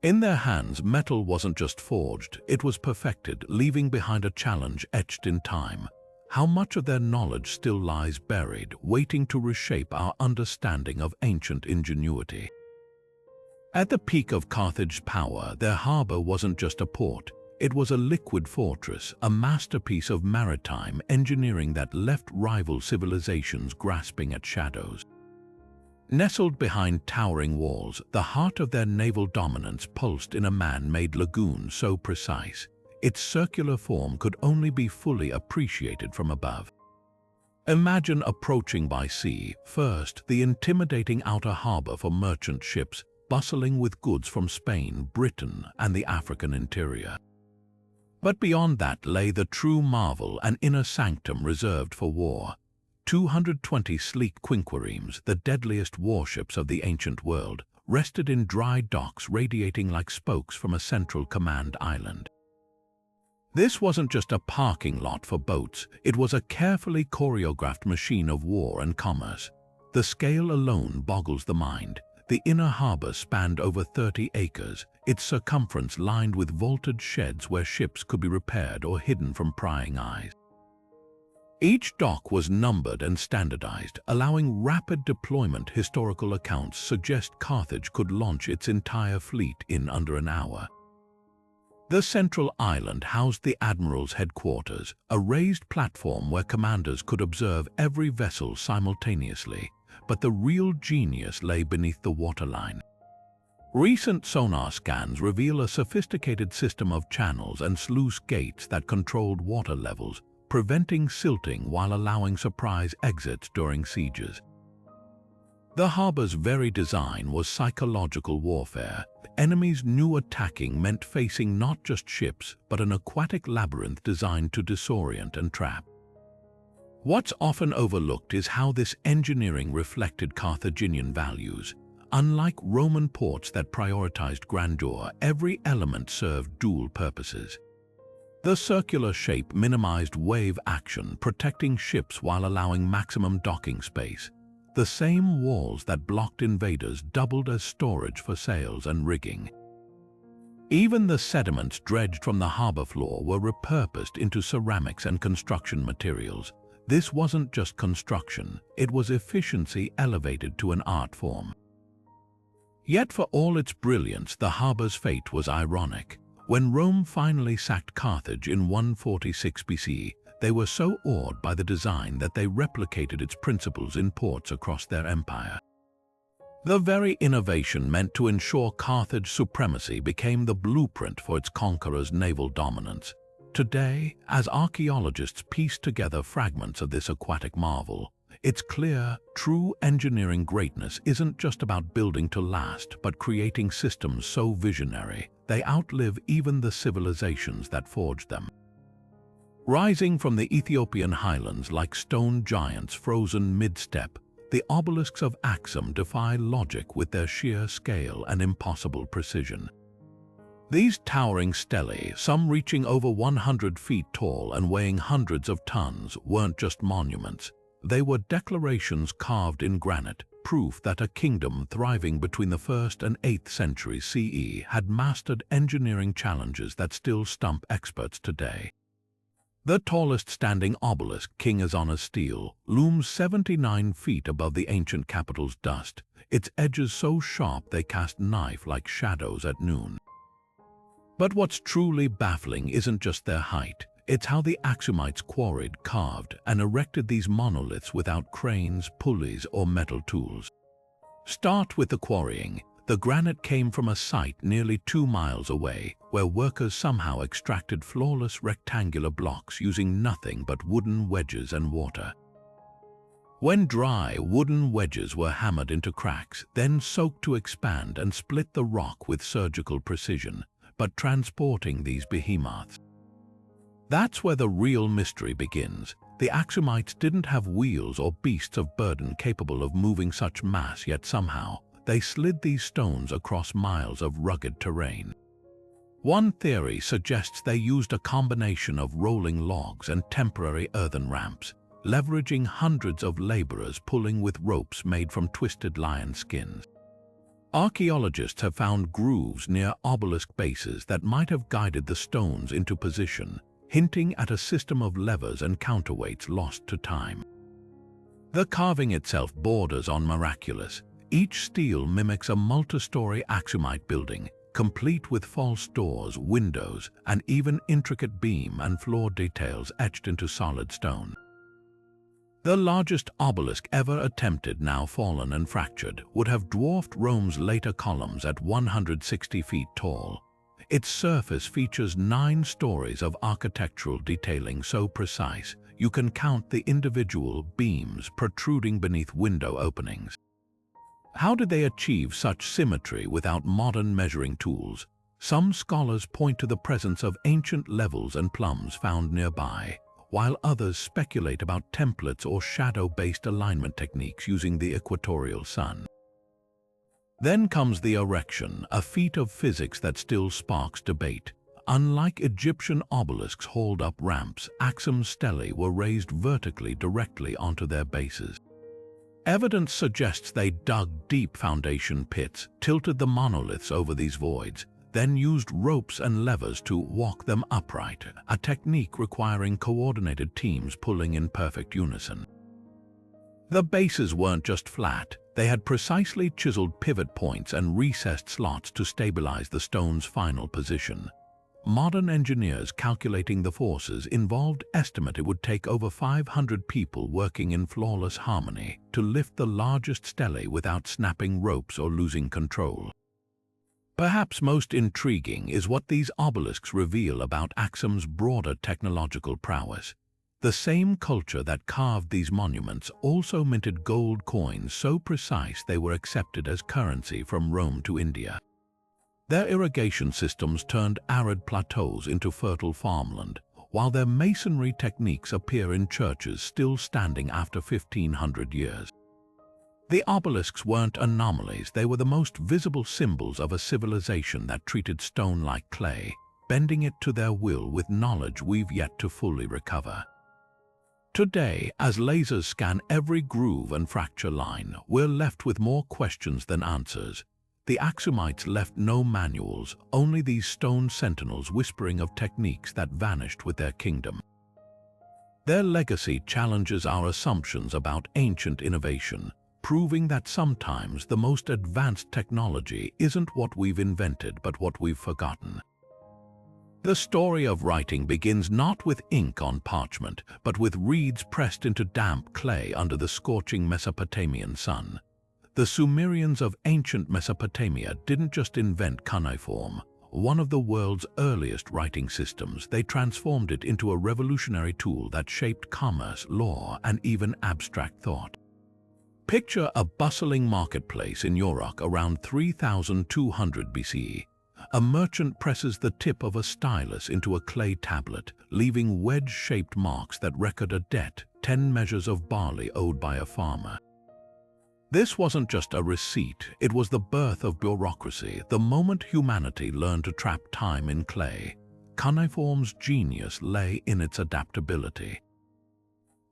[SPEAKER 1] In their hands, metal wasn't just forged, it was perfected, leaving behind a challenge etched in time. How much of their knowledge still lies buried, waiting to reshape our understanding of ancient ingenuity? At the peak of Carthage's power, their harbor wasn't just a port. It was a liquid fortress, a masterpiece of maritime engineering that left rival civilizations grasping at shadows. Nestled behind towering walls, the heart of their naval dominance pulsed in a man-made lagoon so precise, its circular form could only be fully appreciated from above. Imagine approaching by sea, first the intimidating outer harbor for merchant ships bustling with goods from Spain, Britain, and the African interior. But beyond that lay the true marvel, an inner sanctum reserved for war. 220 sleek quinquiremes, the deadliest warships of the ancient world, rested in dry docks radiating like spokes from a central command island. This wasn't just a parking lot for boats, it was a carefully choreographed machine of war and commerce. The scale alone boggles the mind. The inner harbor spanned over 30 acres, its circumference lined with vaulted sheds where ships could be repaired or hidden from prying eyes. Each dock was numbered and standardized, allowing rapid deployment. Historical accounts suggest Carthage could launch its entire fleet in under an hour. The central island housed the admiral's headquarters, a raised platform where commanders could observe every vessel simultaneously, but the real genius lay beneath the waterline. Recent sonar scans reveal a sophisticated system of channels and sluice gates that controlled water levels, preventing silting while allowing surprise exits during sieges. The harbor's very design was psychological warfare. Enemies knew attacking meant facing not just ships, but an aquatic labyrinth designed to disorient and trap. What's often overlooked is how this engineering reflected Carthaginian values. Unlike Roman ports that prioritized grandeur, every element served dual purposes. The circular shape minimized wave action, protecting ships while allowing maximum docking space. The same walls that blocked invaders doubled as storage for sails and rigging. Even the sediments dredged from the harbor floor were repurposed into ceramics and construction materials. This wasn't just construction, it was efficiency elevated to an art form. Yet for all its brilliance, the harbor's fate was ironic. When Rome finally sacked Carthage in 146 BC, they were so awed by the design that they replicated its principles in ports across their empire. The very innovation meant to ensure Carthage's supremacy became the blueprint for its conquerors' naval dominance. Today, as archaeologists piece together fragments of this aquatic marvel, it's clear true engineering greatness isn't just about building to last, but creating systems so visionary they outlive even the civilizations that forged them. Rising from the Ethiopian highlands like stone giants frozen mid-step, the obelisks of Axum defy logic with their sheer scale and impossible precision. These towering stelae, some reaching over 100 feet tall and weighing hundreds of tons, weren't just monuments. They were declarations carved in granite, proof that a kingdom thriving between the 1st and 8th centuries CE had mastered engineering challenges that still stump experts today. The tallest standing obelisk, King Azana's stele, looms 79 feet above the ancient capital's dust, its edges so sharp they cast knife-like shadows at noon. But what's truly baffling isn't just their height, it's how the Axumites quarried, carved, and erected these monoliths without cranes, pulleys, or metal tools. Start with the quarrying. The granite came from a site nearly 2 miles away, where workers somehow extracted flawless rectangular blocks using nothing but wooden wedges and water. When dry, wooden wedges were hammered into cracks, then soaked to expand and split the rock with surgical precision, but transporting these behemoths. That's where the real mystery begins. The Axumites didn't have wheels or beasts of burden capable of moving such mass, yet somehow they slid these stones across miles of rugged terrain. One theory suggests they used a combination of rolling logs and temporary earthen ramps, leveraging hundreds of laborers pulling with ropes made from twisted lion skins. Archaeologists have found grooves near obelisk bases that might have guided the stones into position, hinting at a system of levers and counterweights lost to time. The carving itself borders on miraculous. Each stele mimics a multi-story Axumite building, complete with false doors, windows, and even intricate beam and floor details etched into solid stone. The largest obelisk ever attempted, now fallen and fractured, would have dwarfed Rome's later columns at 160 feet tall. Its surface features 9 stories of architectural detailing so precise, you can count the individual beams protruding beneath window openings. How did they achieve such symmetry without modern measuring tools? Some scholars point to the presence of ancient levels and plumbs found nearby, while others speculate about templates or shadow-based alignment techniques using the equatorial sun. Then comes the erection, a feat of physics that still sparks debate. Unlike Egyptian obelisks hauled up ramps, Axum stelae were raised vertically directly onto their bases. Evidence suggests they dug deep foundation pits, tilted the monoliths over these voids, then used ropes and levers to walk them upright, a technique requiring coordinated teams pulling in perfect unison. The bases weren't just flat, they had precisely chiseled pivot points and recessed slots to stabilize the stone's final position. Modern engineers calculating the forces involved estimate it would take over 500 people working in flawless harmony to lift the largest stelae without snapping ropes or losing control. Perhaps most intriguing is what these obelisks reveal about Axum's broader technological prowess. The same culture that carved these monuments also minted gold coins so precise they were accepted as currency from Rome to India. Their irrigation systems turned arid plateaus into fertile farmland, while their masonry techniques appear in churches still standing after 1,500 years. The obelisks weren't anomalies, they were the most visible symbols of a civilization that treated stone like clay, bending it to their will with knowledge we've yet to fully recover. Today, as lasers scan every groove and fracture line, we're left with more questions than answers. The Axumites left no manuals, only these stone sentinels whispering of techniques that vanished with their kingdom. Their legacy challenges our assumptions about ancient innovation, proving that sometimes the most advanced technology isn't what we've invented but what we've forgotten. The story of writing begins not with ink on parchment, but with reeds pressed into damp clay under the scorching Mesopotamian sun. The Sumerians of ancient Mesopotamia didn't just invent cuneiform, one of the world's earliest writing systems. They transformed it into a revolutionary tool that shaped commerce, law, and even abstract thought. Picture a bustling marketplace in Uruk around 3200 BCE. A merchant presses the tip of a stylus into a clay tablet, leaving wedge-shaped marks that record a debt, 10 measures of barley owed by a farmer. This wasn't just a receipt, it was the birth of bureaucracy, the moment humanity learned to trap time in clay. Cuneiform's genius lay in its adaptability.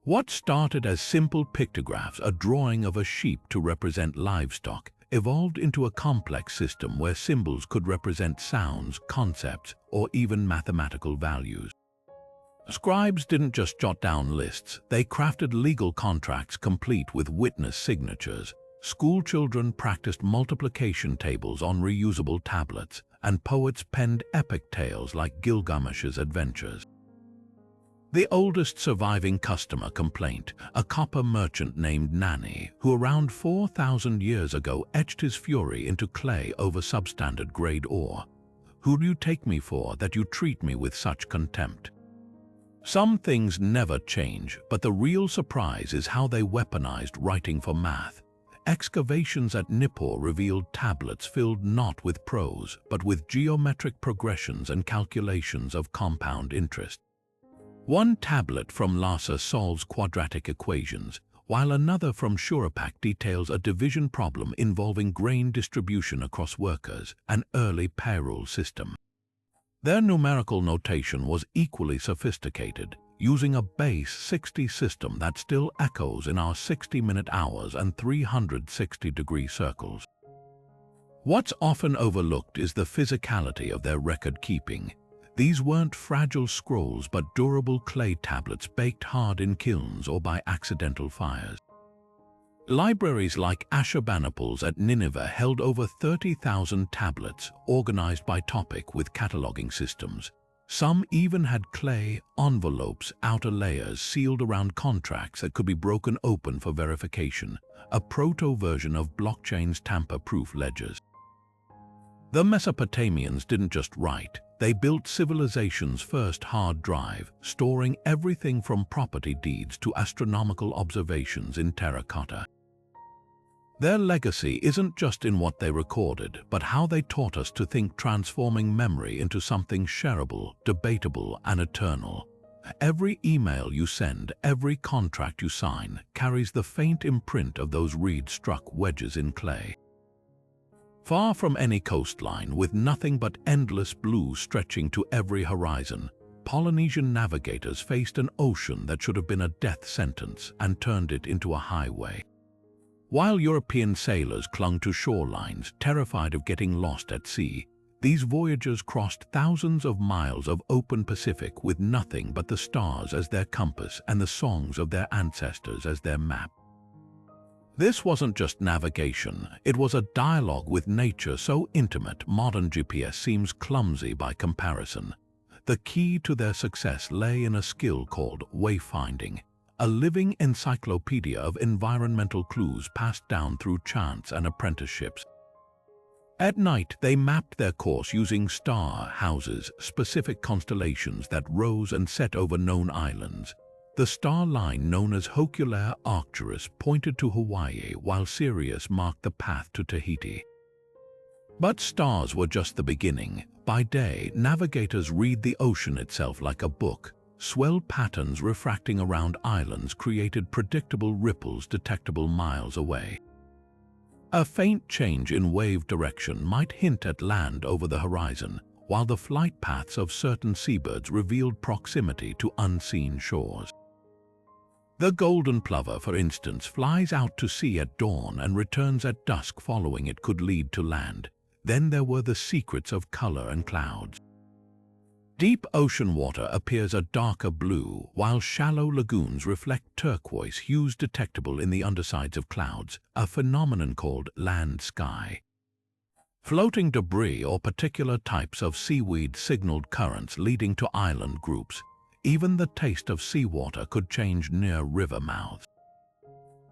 [SPEAKER 1] What started as simple pictographs, a drawing of a sheep to represent livestock, evolved into a complex system where symbols could represent sounds, concepts, or even mathematical values. Scribes didn't just jot down lists, they crafted legal contracts complete with witness signatures. Schoolchildren practiced multiplication tables on reusable tablets, and poets penned epic tales like Gilgamesh's adventures. The oldest surviving customer complaint, a copper merchant named Nani, who around 4,000 years ago etched his fury into clay over substandard grade ore. "Who do you take me for that you treat me with such contempt?" Some things never change, but the real surprise is how they weaponized writing for math. Excavations at Nippur revealed tablets filled not with prose, but with geometric progressions and calculations of compound interest. One tablet from Lhasa solves quadratic equations, while another from Shuruppak details a division problem involving grain distribution across workers, an early payroll system. Their numerical notation was equally sophisticated, using a base 60 system that still echoes in our 60-minute hours and 360-degree circles. What's often overlooked is the physicality of their record-keeping. These weren't fragile scrolls but durable clay tablets baked hard in kilns or by accidental fires. Libraries like Ashurbanipal's at Nineveh held over 30,000 tablets, organized by topic with cataloging systems. Some even had clay envelopes, outer layers sealed around contracts that could be broken open for verification, a proto-version of blockchain's tamper-proof ledgers. The Mesopotamians didn't just write, they built civilization's first hard drive, storing everything from property deeds to astronomical observations in terracotta. Their legacy isn't just in what they recorded, but how they taught us to think, transforming memory into something shareable, debatable, and eternal. Every email you send, every contract you sign, carries the faint imprint of those reed-struck wedges in clay. Far from any coastline, with nothing but endless blue stretching to every horizon, Polynesian navigators faced an ocean that should have been a death sentence and turned it into a highway. While European sailors clung to shorelines, terrified of getting lost at sea, these voyagers crossed thousands of miles of open Pacific with nothing but the stars as their compass and the songs of their ancestors as their map. This wasn't just navigation, it was a dialogue with nature so intimate modern GPS seems clumsy by comparison. The key to their success lay in a skill called wayfinding, a living encyclopedia of environmental clues passed down through chance and apprenticeships. At night, they mapped their course using star houses, specific constellations that rose and set over known islands. The star line known as Hoculaire Arcturus pointed to Hawaii, while Sirius marked the path to Tahiti. But stars were just the beginning. By day, navigators read the ocean itself like a book. Swell patterns refracting around islands created predictable ripples detectable miles away. A faint change in wave direction might hint at land over the horizon, while the flight paths of certain seabirds revealed proximity to unseen shores. The golden plover, for instance, flies out to sea at dawn and returns at dusk, following it could lead to land. Then there were the secrets of color and clouds. Deep ocean water appears a darker blue, while shallow lagoons reflect turquoise hues detectable in the undersides of clouds, a phenomenon called land sky. Floating debris or particular types of seaweed signaled currents leading to island groups. Even the taste of seawater could change near river mouths.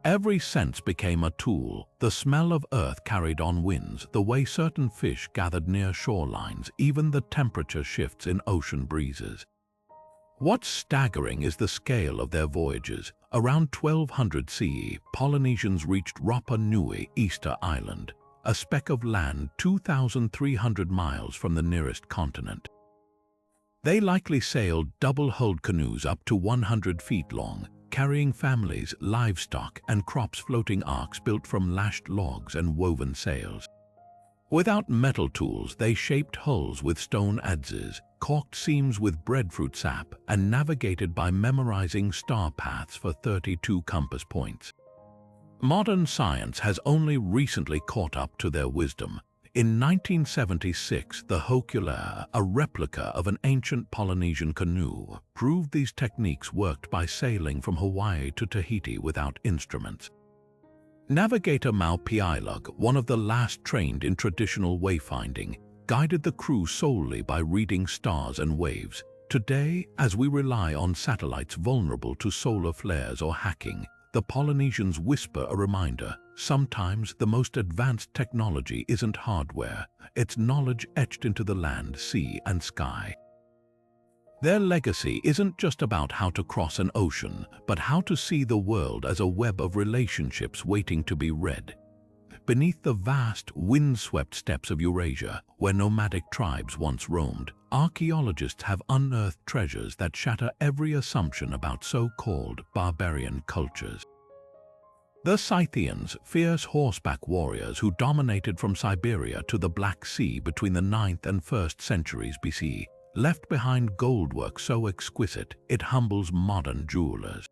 [SPEAKER 1] Every sense became a tool. The smell of earth carried on winds, the way certain fish gathered near shorelines, even the temperature shifts in ocean breezes. What's staggering is the scale of their voyages. Around 1200 CE, Polynesians reached Rapa Nui, Easter Island, a speck of land 2,300 miles from the nearest continent. They likely sailed double-hulled canoes up to 100 feet long, carrying families, livestock, and crops, floating arcs built from lashed logs and woven sails. Without metal tools, they shaped hulls with stone adzes, caulked seams with breadfruit sap, and navigated by memorizing star paths for 32 compass points. Modern science has only recently caught up to their wisdom. In 1976, the Hoculaire, a replica of an ancient Polynesian canoe, proved these techniques worked by sailing from Hawaii to Tahiti without instruments. Navigator Mau Piailug, one of the last trained in traditional wayfinding, guided the crew solely by reading stars and waves. Today, as we rely on satellites vulnerable to solar flares or hacking, the Polynesians whisper a reminder. Sometimes the most advanced technology isn't hardware, it's knowledge etched into the land, sea, and sky. Their legacy isn't just about how to cross an ocean, but how to see the world as a web of relationships waiting to be read. Beneath the vast, wind-swept steppes of Eurasia, where nomadic tribes once roamed, archaeologists have unearthed treasures that shatter every assumption about so-called barbarian cultures. The Scythians, fierce horseback warriors who dominated from Siberia to the Black Sea between the 9th and 1st centuries BC, left behind goldwork so exquisite it humbles modern jewelers.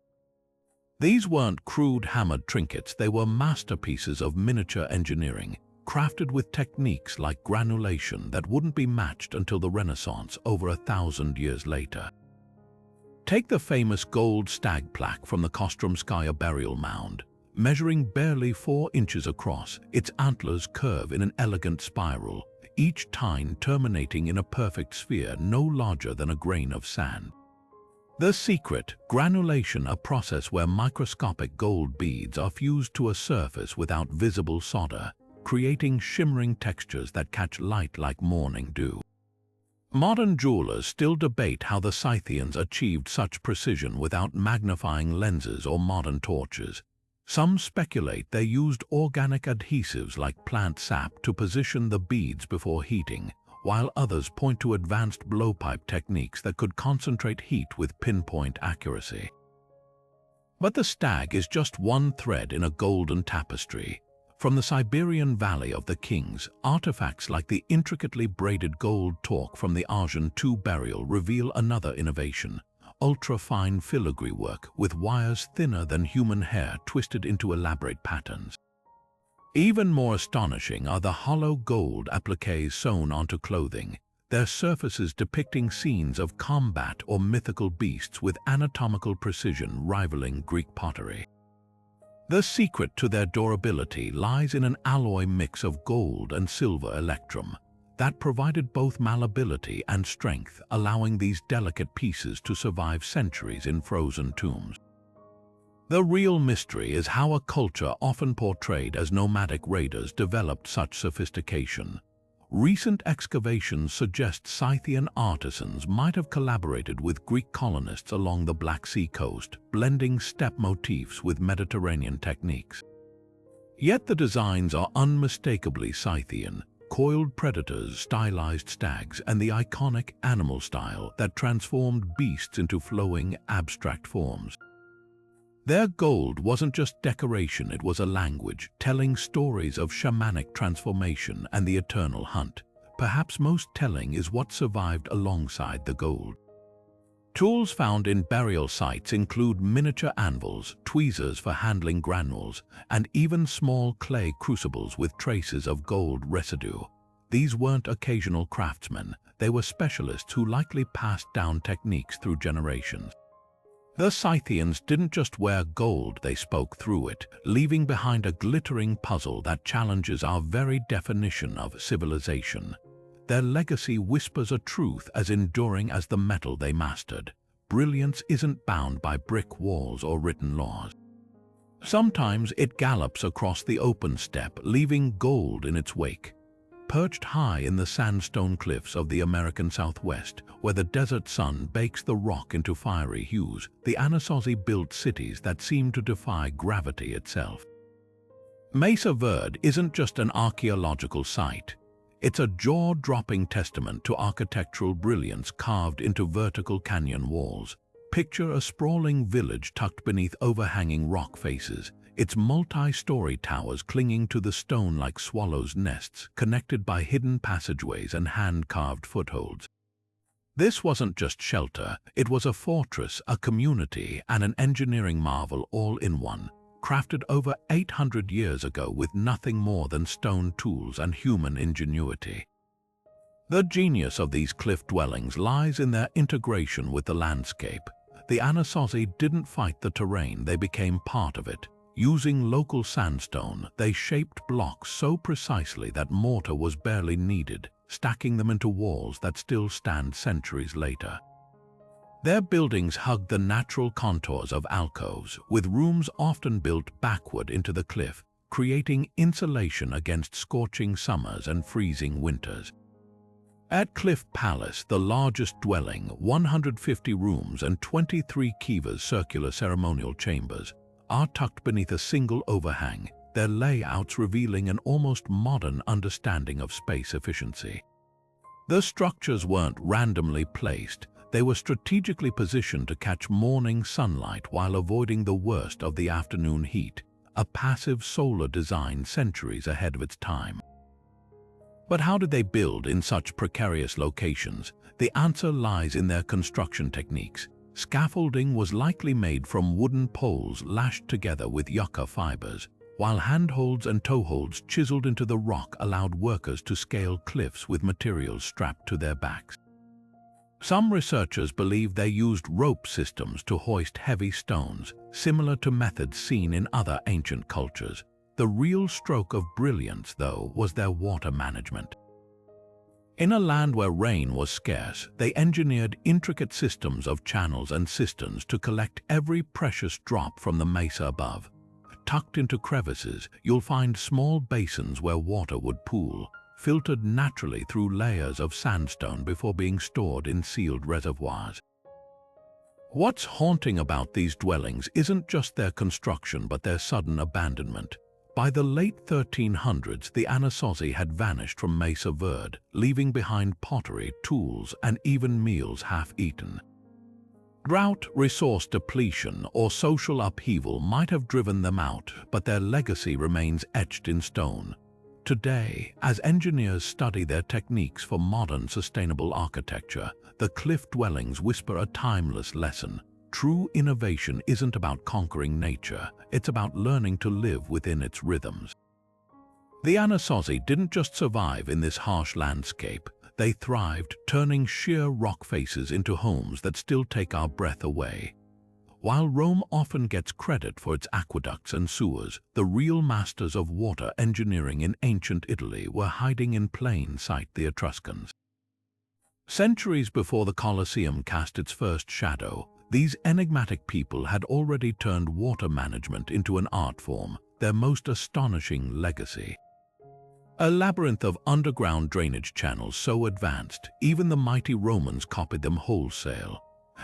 [SPEAKER 1] These weren't crude hammered trinkets, they were masterpieces of miniature engineering, crafted with techniques like granulation that wouldn't be matched until the Renaissance over 1,000 years later. Take the famous gold stag plaque from the Kostromskaya burial mound. Measuring barely 4 inches across, its antlers curve in an elegant spiral, each tine terminating in a perfect sphere no larger than a grain of sand. The secret, granulation, a process where microscopic gold beads are fused to a surface without visible solder. creating shimmering textures that catch light like morning dew. Modern jewelers still debate how the Scythians achieved such precision without magnifying lenses or modern torches. Some speculate they used organic adhesives like plant sap to position the beads before heating, while others point to advanced blowpipe techniques that could concentrate heat with pinpoint accuracy. But the stag is just one thread in a golden tapestry. From the Siberian Valley of the Kings, artifacts like the intricately braided gold torque from the Arjun II burial reveal another innovation: ultra-fine filigree work with wires thinner than human hair twisted into elaborate patterns. Even more astonishing are the hollow gold appliques sewn onto clothing, their surfaces depicting scenes of combat or mythical beasts with anatomical precision rivaling Greek pottery. The secret to their durability lies in an alloy mix of gold and silver electrum that provided both malleability and strength, allowing these delicate pieces to survive centuries in frozen tombs. The real mystery is how a culture often portrayed as nomadic raiders developed such sophistication. Recent excavations suggest Scythian artisans might have collaborated with Greek colonists along the Black Sea coast, blending steppe motifs with Mediterranean techniques. Yet the designs are unmistakably Scythian: coiled predators, stylized stags, and the iconic animal style that transformed beasts into flowing, abstract forms. Their gold wasn't just decoration, it was a language, telling stories of shamanic transformation and the eternal hunt. Perhaps most telling is what survived alongside the gold. Tools found in burial sites include miniature anvils, tweezers for handling granules, and even small clay crucibles with traces of gold residue. These weren't occasional craftsmen, they were specialists who likely passed down techniques through generations. The Scythians didn't just wear gold, they spoke through it, leaving behind a glittering puzzle that challenges our very definition of civilization. Their legacy whispers a truth as enduring as the metal they mastered: brilliance isn't bound by brick walls or written laws. Sometimes it gallops across the open steppe, leaving gold in its wake. Perched high in the sandstone cliffs of the American Southwest, where the desert sun bakes the rock into fiery hues, the Anasazi built cities that seem to defy gravity itself. Mesa Verde isn't just an archaeological site. It's a jaw-dropping testament to architectural brilliance carved into vertical canyon walls. Picture a sprawling village tucked beneath overhanging rock faces, its multi-story towers clinging to the stone like swallows' nests, connected by hidden passageways and hand-carved footholds. This wasn't just shelter, it was a fortress, a community, and an engineering marvel all in one, crafted over 800 years ago with nothing more than stone tools and human ingenuity. The genius of these cliff dwellings lies in their integration with the landscape. The Anasazi didn't fight the terrain, they became part of it. Using local sandstone, they shaped blocks so precisely that mortar was barely needed, stacking them into walls that still stand centuries later. Their buildings hugged the natural contours of alcoves, with rooms often built backward into the cliff, creating insulation against scorching summers and freezing winters. At Cliff Palace, the largest dwelling, 150 rooms and 23 kivas circular ceremonial chambers, are tucked beneath a single overhang, their layouts revealing an almost modern understanding of space efficiency. The structures weren't randomly placed, they were strategically positioned to catch morning sunlight while avoiding the worst of the afternoon heat, a passive solar design centuries ahead of its time. But how did they build in such precarious locations? The answer lies in their construction techniques. Scaffolding was likely made from wooden poles lashed together with yucca fibers, while handholds and toeholds chiseled into the rock allowed workers to scale cliffs with materials strapped to their backs. Some researchers believe they used rope systems to hoist heavy stones, similar to methods seen in other ancient cultures. The real stroke of brilliance, though, was their water management. In a land where rain was scarce, they engineered intricate systems of channels and cisterns to collect every precious drop from the mesa above. tucked into crevices, you'll find small basins where water would pool, filtered naturally through layers of sandstone before being stored in sealed reservoirs. What's haunting about these dwellings isn't just their construction but their sudden abandonment. By the late 1300s, the Anasazi had vanished from Mesa Verde, leaving behind pottery, tools, and even meals half-eaten. Drought, resource depletion, or social upheaval might have driven them out, but their legacy remains etched in stone. Today, as engineers study their techniques for modern sustainable architecture, the cliff dwellings whisper a timeless lesson. True innovation isn't about conquering nature, it's about learning to live within its rhythms. The Anasazi didn't just survive in this harsh landscape, they thrived, turning sheer rock faces into homes that still take our breath away. While Rome often gets credit for its aqueducts and sewers, the real masters of water engineering in ancient Italy were hiding in plain sight: the Etruscans. Centuries before the Colosseum cast its first shadow, these enigmatic people had already turned water management into an art form, their most astonishing legacy. A labyrinth of underground drainage channels so advanced, even the mighty Romans copied them wholesale.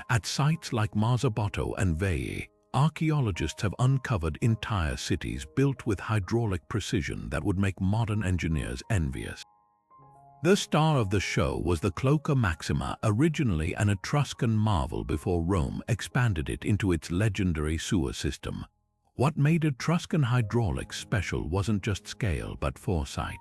[SPEAKER 1] At sites like Marzabotto and Veii, archaeologists have uncovered entire cities built with hydraulic precision that would make modern engineers envious. The star of the show was the Cloaca Maxima, originally an Etruscan marvel before Rome expanded it into its legendary sewer system. What made Etruscan hydraulics special wasn't just scale but foresight.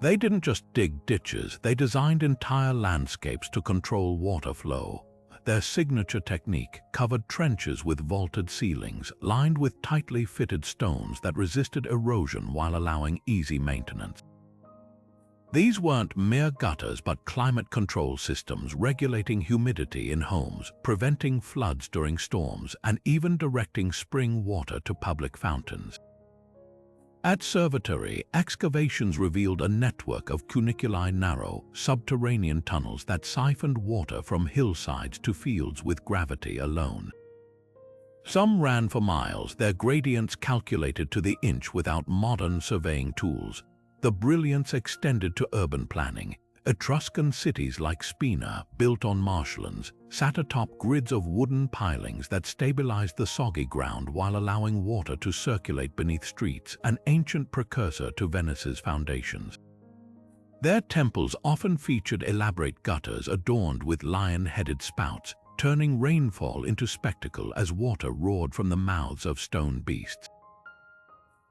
[SPEAKER 1] They didn't just dig ditches, they designed entire landscapes to control water flow. Their signature technique covered trenches with vaulted ceilings, lined with tightly fitted stones that resisted erosion while allowing easy maintenance. These weren't mere gutters but climate control systems regulating humidity in homes, preventing floods during storms, and even directing spring water to public fountains. At Servatory, excavations revealed a network of cuniculi, narrow, subterranean tunnels that siphoned water from hillsides to fields with gravity alone. Some ran for miles, their gradients calculated to the inch without modern surveying tools. The brilliance extended to urban planning. Etruscan cities like Spina, built on marshlands, sat atop grids of wooden pilings that stabilized the soggy ground while allowing water to circulate beneath streets, an ancient precursor to Venice's foundations. Their temples often featured elaborate gutters adorned with lion-headed spouts, turning rainfall into spectacle as water roared from the mouths of stone beasts.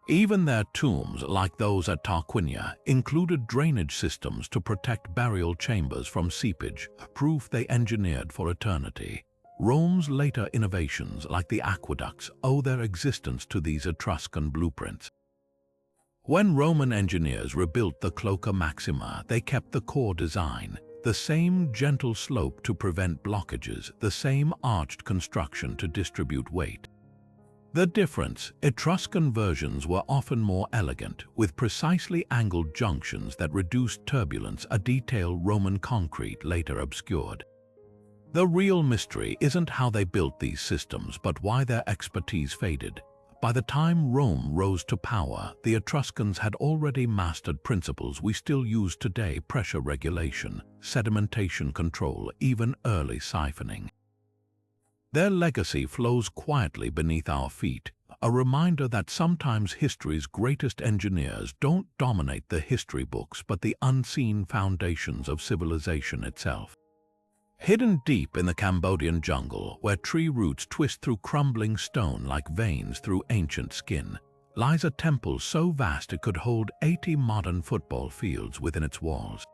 [SPEAKER 1] Even their tombs, like those at Tarquinia, included drainage systems to protect burial chambers from seepage, proof they engineered for eternity. Rome's later innovations, like the aqueducts, owe their existence to these Etruscan blueprints. When Roman engineers rebuilt the Cloaca Maxima, they kept the core design, the same gentle slope to prevent blockages, the same arched construction to distribute weight. The difference: Etruscan versions were often more elegant, with precisely angled junctions that reduced turbulence, a detail Roman concrete later obscured. The real mystery isn't how they built these systems, but why their expertise faded. By the time Rome rose to power, the Etruscans had already mastered principles we still use today: pressure regulation, sedimentation control, even early siphoning. Their legacy flows quietly beneath our feet, a reminder that sometimes history's greatest engineers don't dominate the history books but the unseen foundations of civilization itself. Hidden deep in the Cambodian jungle, where tree roots twist through crumbling stone like veins through ancient skin, lies a temple so vast it could hold 80 modern football fields within its walls.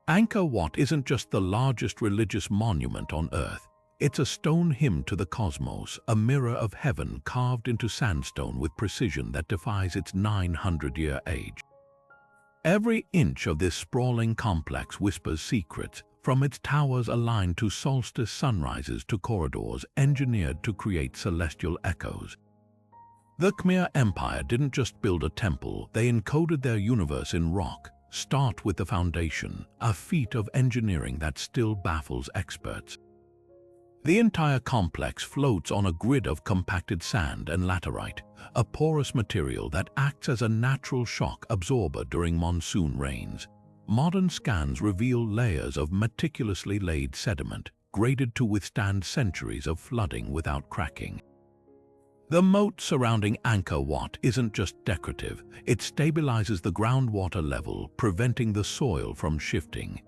[SPEAKER 1] Angkor Wat isn't just the largest religious monument on Earth. It's a stone hymn to the cosmos, a mirror of heaven carved into sandstone with precision that defies its 900-year age. Every inch of this sprawling complex whispers secrets, from its towers aligned to solstice sunrises to corridors engineered to create celestial echoes. The Khmer Empire didn't just build a temple, they encoded their universe in rock. Start with the foundation, a feat of engineering that still baffles experts. The entire complex floats on a grid of compacted sand and laterite, a porous material that acts as a natural shock absorber during monsoon rains. Modern scans reveal layers of meticulously laid sediment, graded to withstand centuries of flooding without cracking. The moat surrounding Angkor Wat isn't just decorative, it stabilizes the groundwater level, preventing the soil from shifting.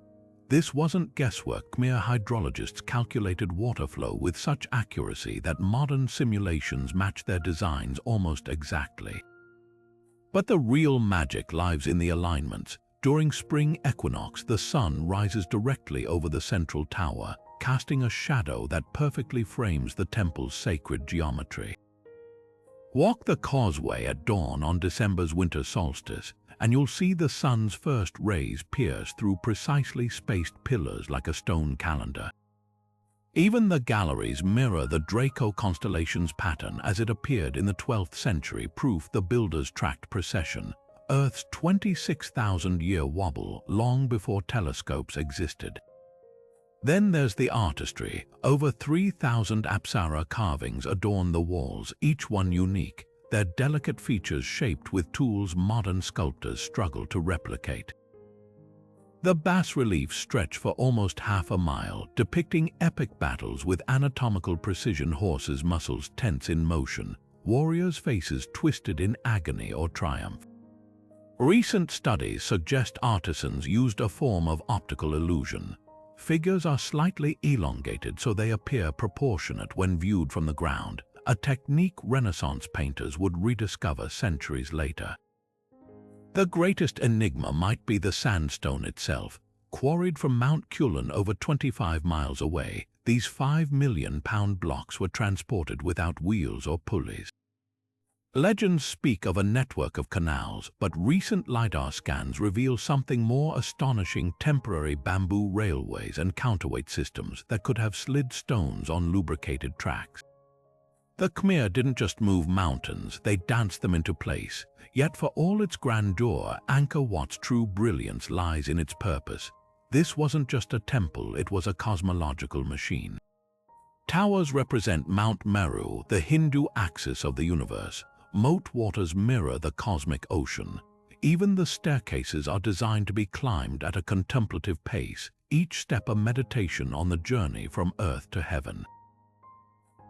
[SPEAKER 1] This wasn't guesswork. Khmer hydrologists calculated water flow with such accuracy that modern simulations match their designs almost exactly. But the real magic lies in the alignments. During spring equinox, the sun rises directly over the central tower, casting a shadow that perfectly frames the temple's sacred geometry. Walk the causeway at dawn on December's winter solstice, and you'll see the sun's first rays pierce through precisely spaced pillars like a stone calendar. Even the galleries mirror the Draco constellation's pattern as it appeared in the 12th century, proof the builders tracked precession, Earth's 26,000-year wobble, long before telescopes existed. Then there's the artistry. Over 3,000 Apsara carvings adorn the walls, each one unique, their delicate features shaped with tools modern sculptors struggle to replicate. The bas-reliefs stretch for almost half a mile, depicting epic battles with anatomical precision, horses' muscles tense in motion, warriors' faces twisted in agony or triumph. Recent studies suggest artisans used a form of optical illusion. Figures are slightly elongated so they appear proportionate when viewed from the ground, a technique Renaissance painters would rediscover centuries later. The greatest enigma might be the sandstone itself. Quarried from Mount Kulin over 25 miles away, these 5 million-pound blocks were transported without wheels or pulleys. Legends speak of a network of canals, but recent LiDAR scans reveal something more astonishing: temporary bamboo railways and counterweight systems that could have slid stones on lubricated tracks. The Khmer didn't just move mountains, they danced them into place. Yet for all its grandeur, Angkor Wat's true brilliance lies in its purpose. This wasn't just a temple, it was a cosmological machine. Towers represent Mount Meru, the Hindu axis of the universe. Moat waters mirror the cosmic ocean. Even the staircases are designed to be climbed at a contemplative pace, each step a meditation on the journey from earth to heaven.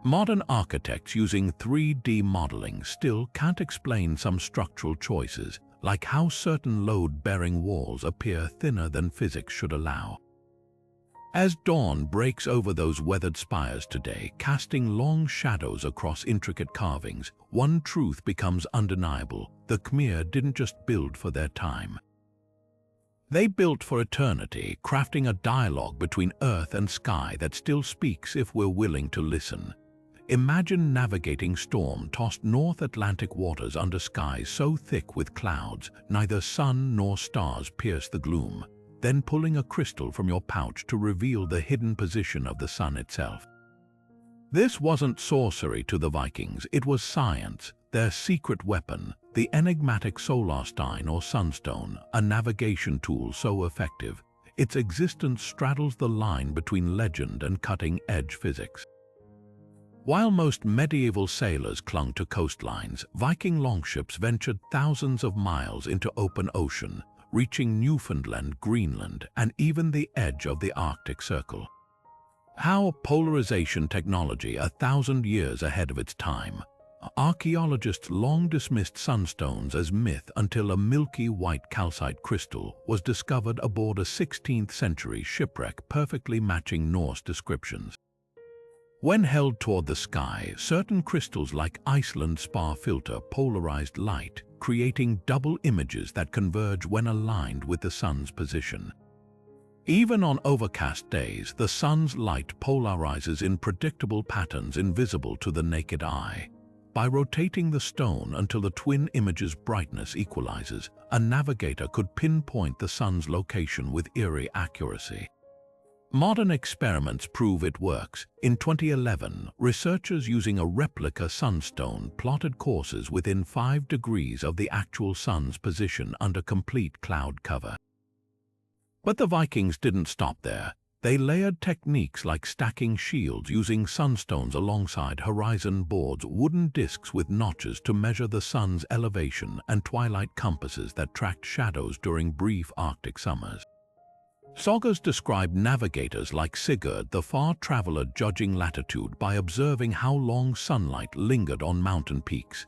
[SPEAKER 1] Modern architects using 3D modeling still can't explain some structural choices, like how certain load-bearing walls appear thinner than physics should allow. As dawn breaks over those weathered spires today, casting long shadows across intricate carvings, one truth becomes undeniable: the Khmer didn't just build for their time. They built for eternity, crafting a dialogue between earth and sky that still speaks if we're willing to listen. Imagine navigating storm-tossed North Atlantic waters under skies so thick with clouds, neither sun nor stars pierce the gloom, then pulling a crystal from your pouch to reveal the hidden position of the sun itself. This wasn't sorcery to the Vikings, it was science, their secret weapon, the enigmatic solarstein or sunstone, a navigation tool so effective, its existence straddles the line between legend and cutting-edge physics. While most medieval sailors clung to coastlines, Viking longships ventured thousands of miles into open ocean, reaching Newfoundland, Greenland, and even the edge of the Arctic Circle. How polarization technology 1,000 years ahead of its time. Archaeologists long dismissed sunstones as myth until a milky white calcite crystal was discovered aboard a 16th century shipwreck perfectly matching Norse descriptions. When held toward the sky, certain crystals like Iceland's spar filter polarized light, creating double images that converge when aligned with the sun's position. Even on overcast days, the sun's light polarizes in predictable patterns invisible to the naked eye. By rotating the stone until the twin image's brightness equalizes, a navigator could pinpoint the sun's location with eerie accuracy. Modern experiments prove it works. In 2011, researchers using a replica sunstone plotted courses within 5 degrees of the actual sun's position under complete cloud cover. But the Vikings didn't stop there. They layered techniques like stacking shields using sunstones alongside horizon boards, wooden discs with notches to measure the sun's elevation, and twilight compasses that tracked shadows during brief Arctic summers. Sagas describe navigators like Sigurd the far traveler judging latitude by observing how long sunlight lingered on mountain peaks.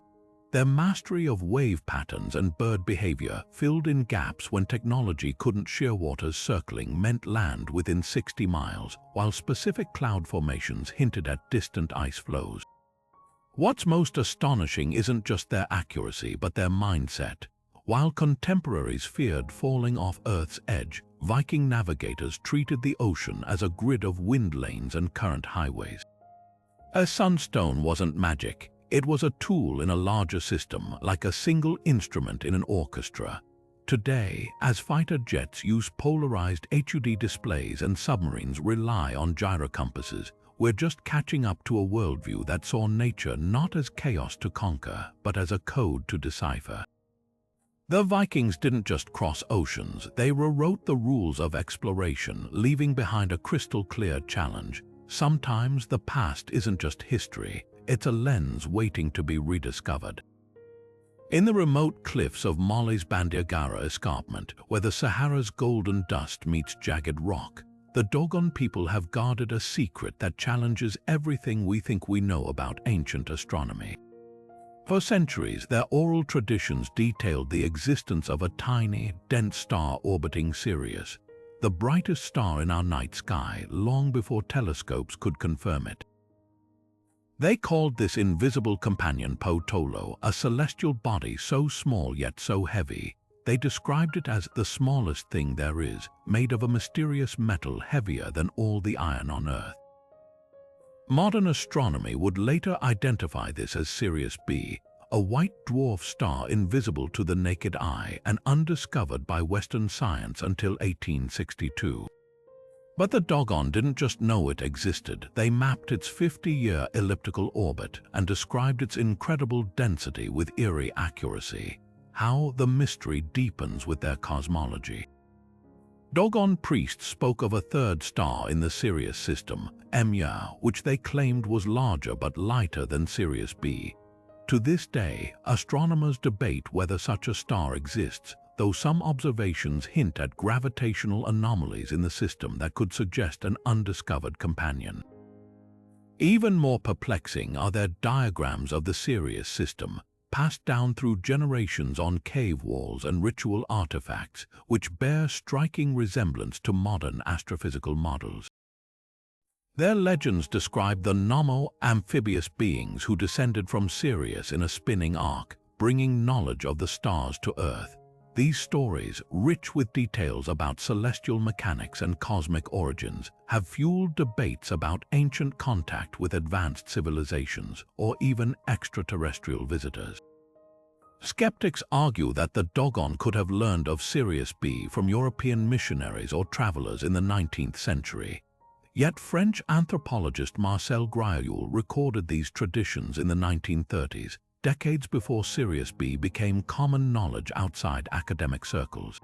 [SPEAKER 1] Their mastery of wave patterns and bird behavior filled in gaps when technology couldn't. Shearwaters circling meant land within 60 miles, while specific cloud formations hinted at distant ice flows. What's most astonishing isn't just their accuracy, but their mindset. While contemporaries feared falling off Earth's edge, Viking navigators treated the ocean as a grid of wind lanes and current highways. A sunstone wasn't magic. It was a tool in a larger system, like a single instrument in an orchestra. Today, as fighter jets use polarized HUD displays and submarines rely on gyrocompasses, we're just catching up to a worldview that saw nature not as chaos to conquer, but as a code to decipher. The Vikings didn't just cross oceans, they rewrote the rules of exploration, leaving behind a crystal-clear challenge. Sometimes the past isn't just history, it's a lens waiting to be rediscovered. In the remote cliffs of Mali's Bandiagara escarpment, where the Sahara's golden dust meets jagged rock, the Dogon people have guarded a secret that challenges everything we think we know about ancient astronomy. For centuries, their oral traditions detailed the existence of a tiny, dense star orbiting Sirius, the brightest star in our night sky, long before telescopes could confirm it. They called this invisible companion Potolo, a celestial body so small yet so heavy. They described it as the smallest thing there is, made of a mysterious metal heavier than all the iron on Earth. Modern astronomy would later identify this as Sirius B, a white dwarf star invisible to the naked eye and undiscovered by Western science until 1862. But the Dogon didn't just know it existed, they mapped its 50-year elliptical orbit and described its incredible density with eerie accuracy. How the mystery deepens with their cosmology. Dogon priests spoke of a third star in the Sirius system, Emya, which they claimed was larger but lighter than Sirius B. To this day, astronomers debate whether such a star exists, though some observations hint at gravitational anomalies in the system that could suggest an undiscovered companion. Even more perplexing are their diagrams of the Sirius system, passed down through generations on cave walls and ritual artifacts, which bear striking resemblance to modern astrophysical models. Their legends describe the Nomo, amphibious beings who descended from Sirius in a spinning arc, bringing knowledge of the stars to Earth. These stories, rich with details about celestial mechanics and cosmic origins, have fueled debates about ancient contact with advanced civilizations or even extraterrestrial visitors. Skeptics argue that the Dogon could have learned of Sirius B from European missionaries or travelers in the 19th century. Yet French anthropologist Marcel Grioul recorded these traditions in the 1930s, decades before Sirius B became common knowledge outside academic circles.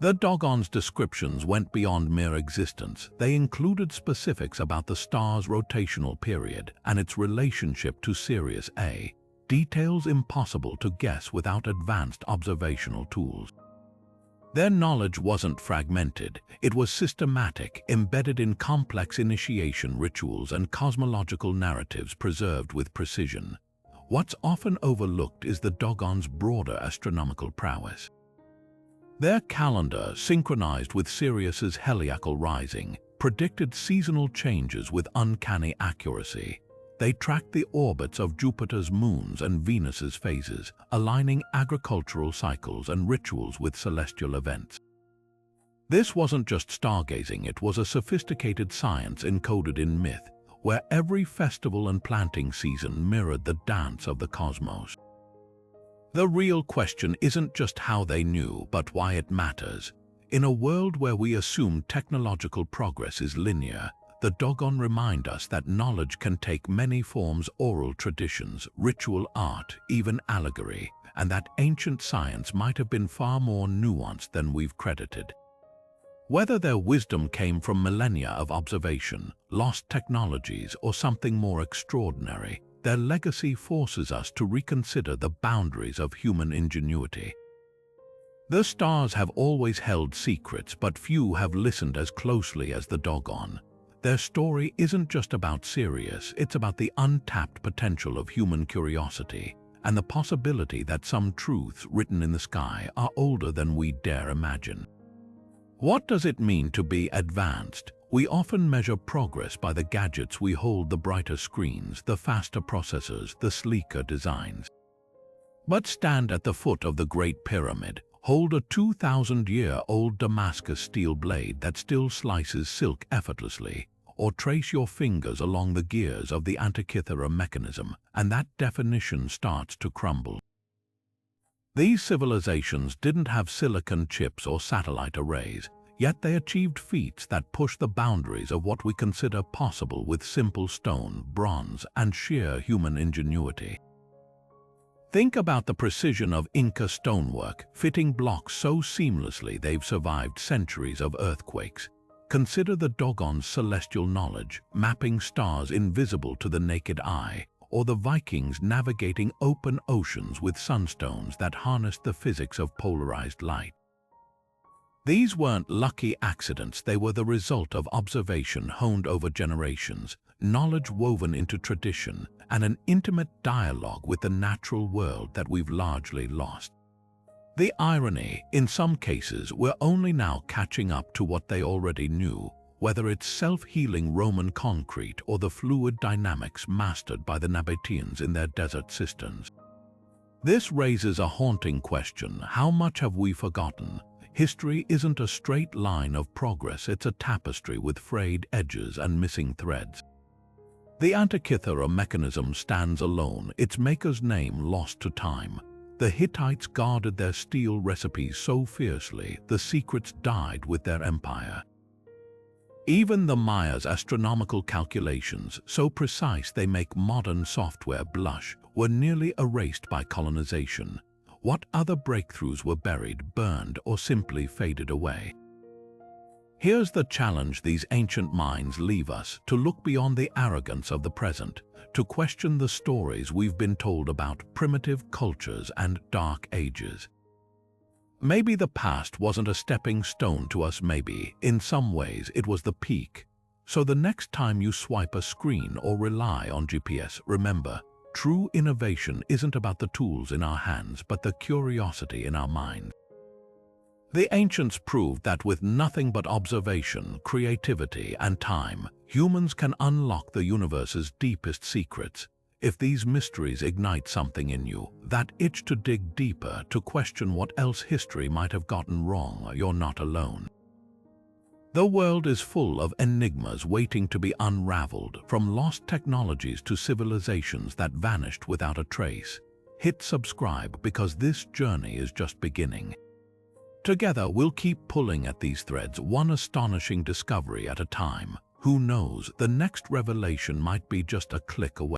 [SPEAKER 1] The Dogon's descriptions went beyond mere existence. They included specifics about the star's rotational period and its relationship to Sirius A, details impossible to guess without advanced observational tools. Their knowledge wasn't fragmented, it was systematic, embedded in complex initiation rituals and cosmological narratives preserved with precision. What's often overlooked is the Dogon's broader astronomical prowess. Their calendar, synchronized with Sirius's heliacal rising, predicted seasonal changes with uncanny accuracy. They tracked the orbits of Jupiter's moons and Venus's phases, aligning agricultural cycles and rituals with celestial events. This wasn't just stargazing, it was a sophisticated science encoded in myth, where every festival and planting season mirrored the dance of the cosmos. The real question isn't just how they knew, but why it matters. In a world where we assume technological progress is linear, the Dogon remind us that knowledge can take many forms: oral traditions, ritual art, even allegory, and that ancient science might have been far more nuanced than we've credited. Whether their wisdom came from millennia of observation, lost technologies, or something more extraordinary, their legacy forces us to reconsider the boundaries of human ingenuity. The stars have always held secrets, but few have listened as closely as the doggone. Their story isn't just about Sirius, it's about the untapped potential of human curiosity and the possibility that some truths written in the sky are older than we dare imagine. What does it mean to be advanced? We often measure progress by the gadgets we hold, the brighter screens, the faster processors, the sleeker designs. But stand at the foot of the Great Pyramid, hold a 2,000-year-old Damascus steel blade that still slices silk effortlessly, or trace your fingers along the gears of the Antikythera Mechanism, and that definition starts to crumble. These civilizations didn't have silicon chips or satellite arrays, yet they achieved feats that push the boundaries of what we consider possible with simple stone, bronze, and sheer human ingenuity. Think about the precision of Inca stonework, fitting blocks so seamlessly they've survived centuries of earthquakes. Consider the Dogon's celestial knowledge, mapping stars invisible to the naked eye, or the Vikings navigating open oceans with sunstones that harnessed the physics of polarized light. These weren't lucky accidents, they were the result of observation honed over generations, knowledge woven into tradition, and an intimate dialogue with the natural world that we've largely lost. The irony, in some cases, we're only now catching up to what they already knew, whether it's self-healing Roman concrete or the fluid dynamics mastered by the Nabateans in their desert cisterns. This raises a haunting question: how much have we forgotten? History isn't a straight line of progress, it's a tapestry with frayed edges and missing threads. The Antikythera Mechanism stands alone, its maker's name lost to time. The Hittites guarded their steel recipes so fiercely, the secrets died with their empire. Even the Mayas' astronomical calculations, so precise they make modern software blush, were nearly erased by colonization. What other breakthroughs were buried, burned, or simply faded away? Here's the challenge these ancient minds leave us: to look beyond the arrogance of the present, to question the stories we've been told about primitive cultures and dark ages. Maybe the past wasn't a stepping stone to us, maybe, in some ways, it was the peak. So the next time you swipe a screen or rely on GPS, remember, true innovation isn't about the tools in our hands, but the curiosity in our minds. The ancients proved that with nothing but observation, creativity, and time, humans can unlock the universe's deepest secrets. If these mysteries ignite something in you, that itch to dig deeper, to question what else history might have gotten wrong, you're not alone. The world is full of enigmas waiting to be unraveled, from lost technologies to civilizations that vanished without a trace. Hit subscribe, because this journey is just beginning. Together, we'll keep pulling at these threads, one astonishing discovery at a time. Who knows, the next revelation might be just a click away.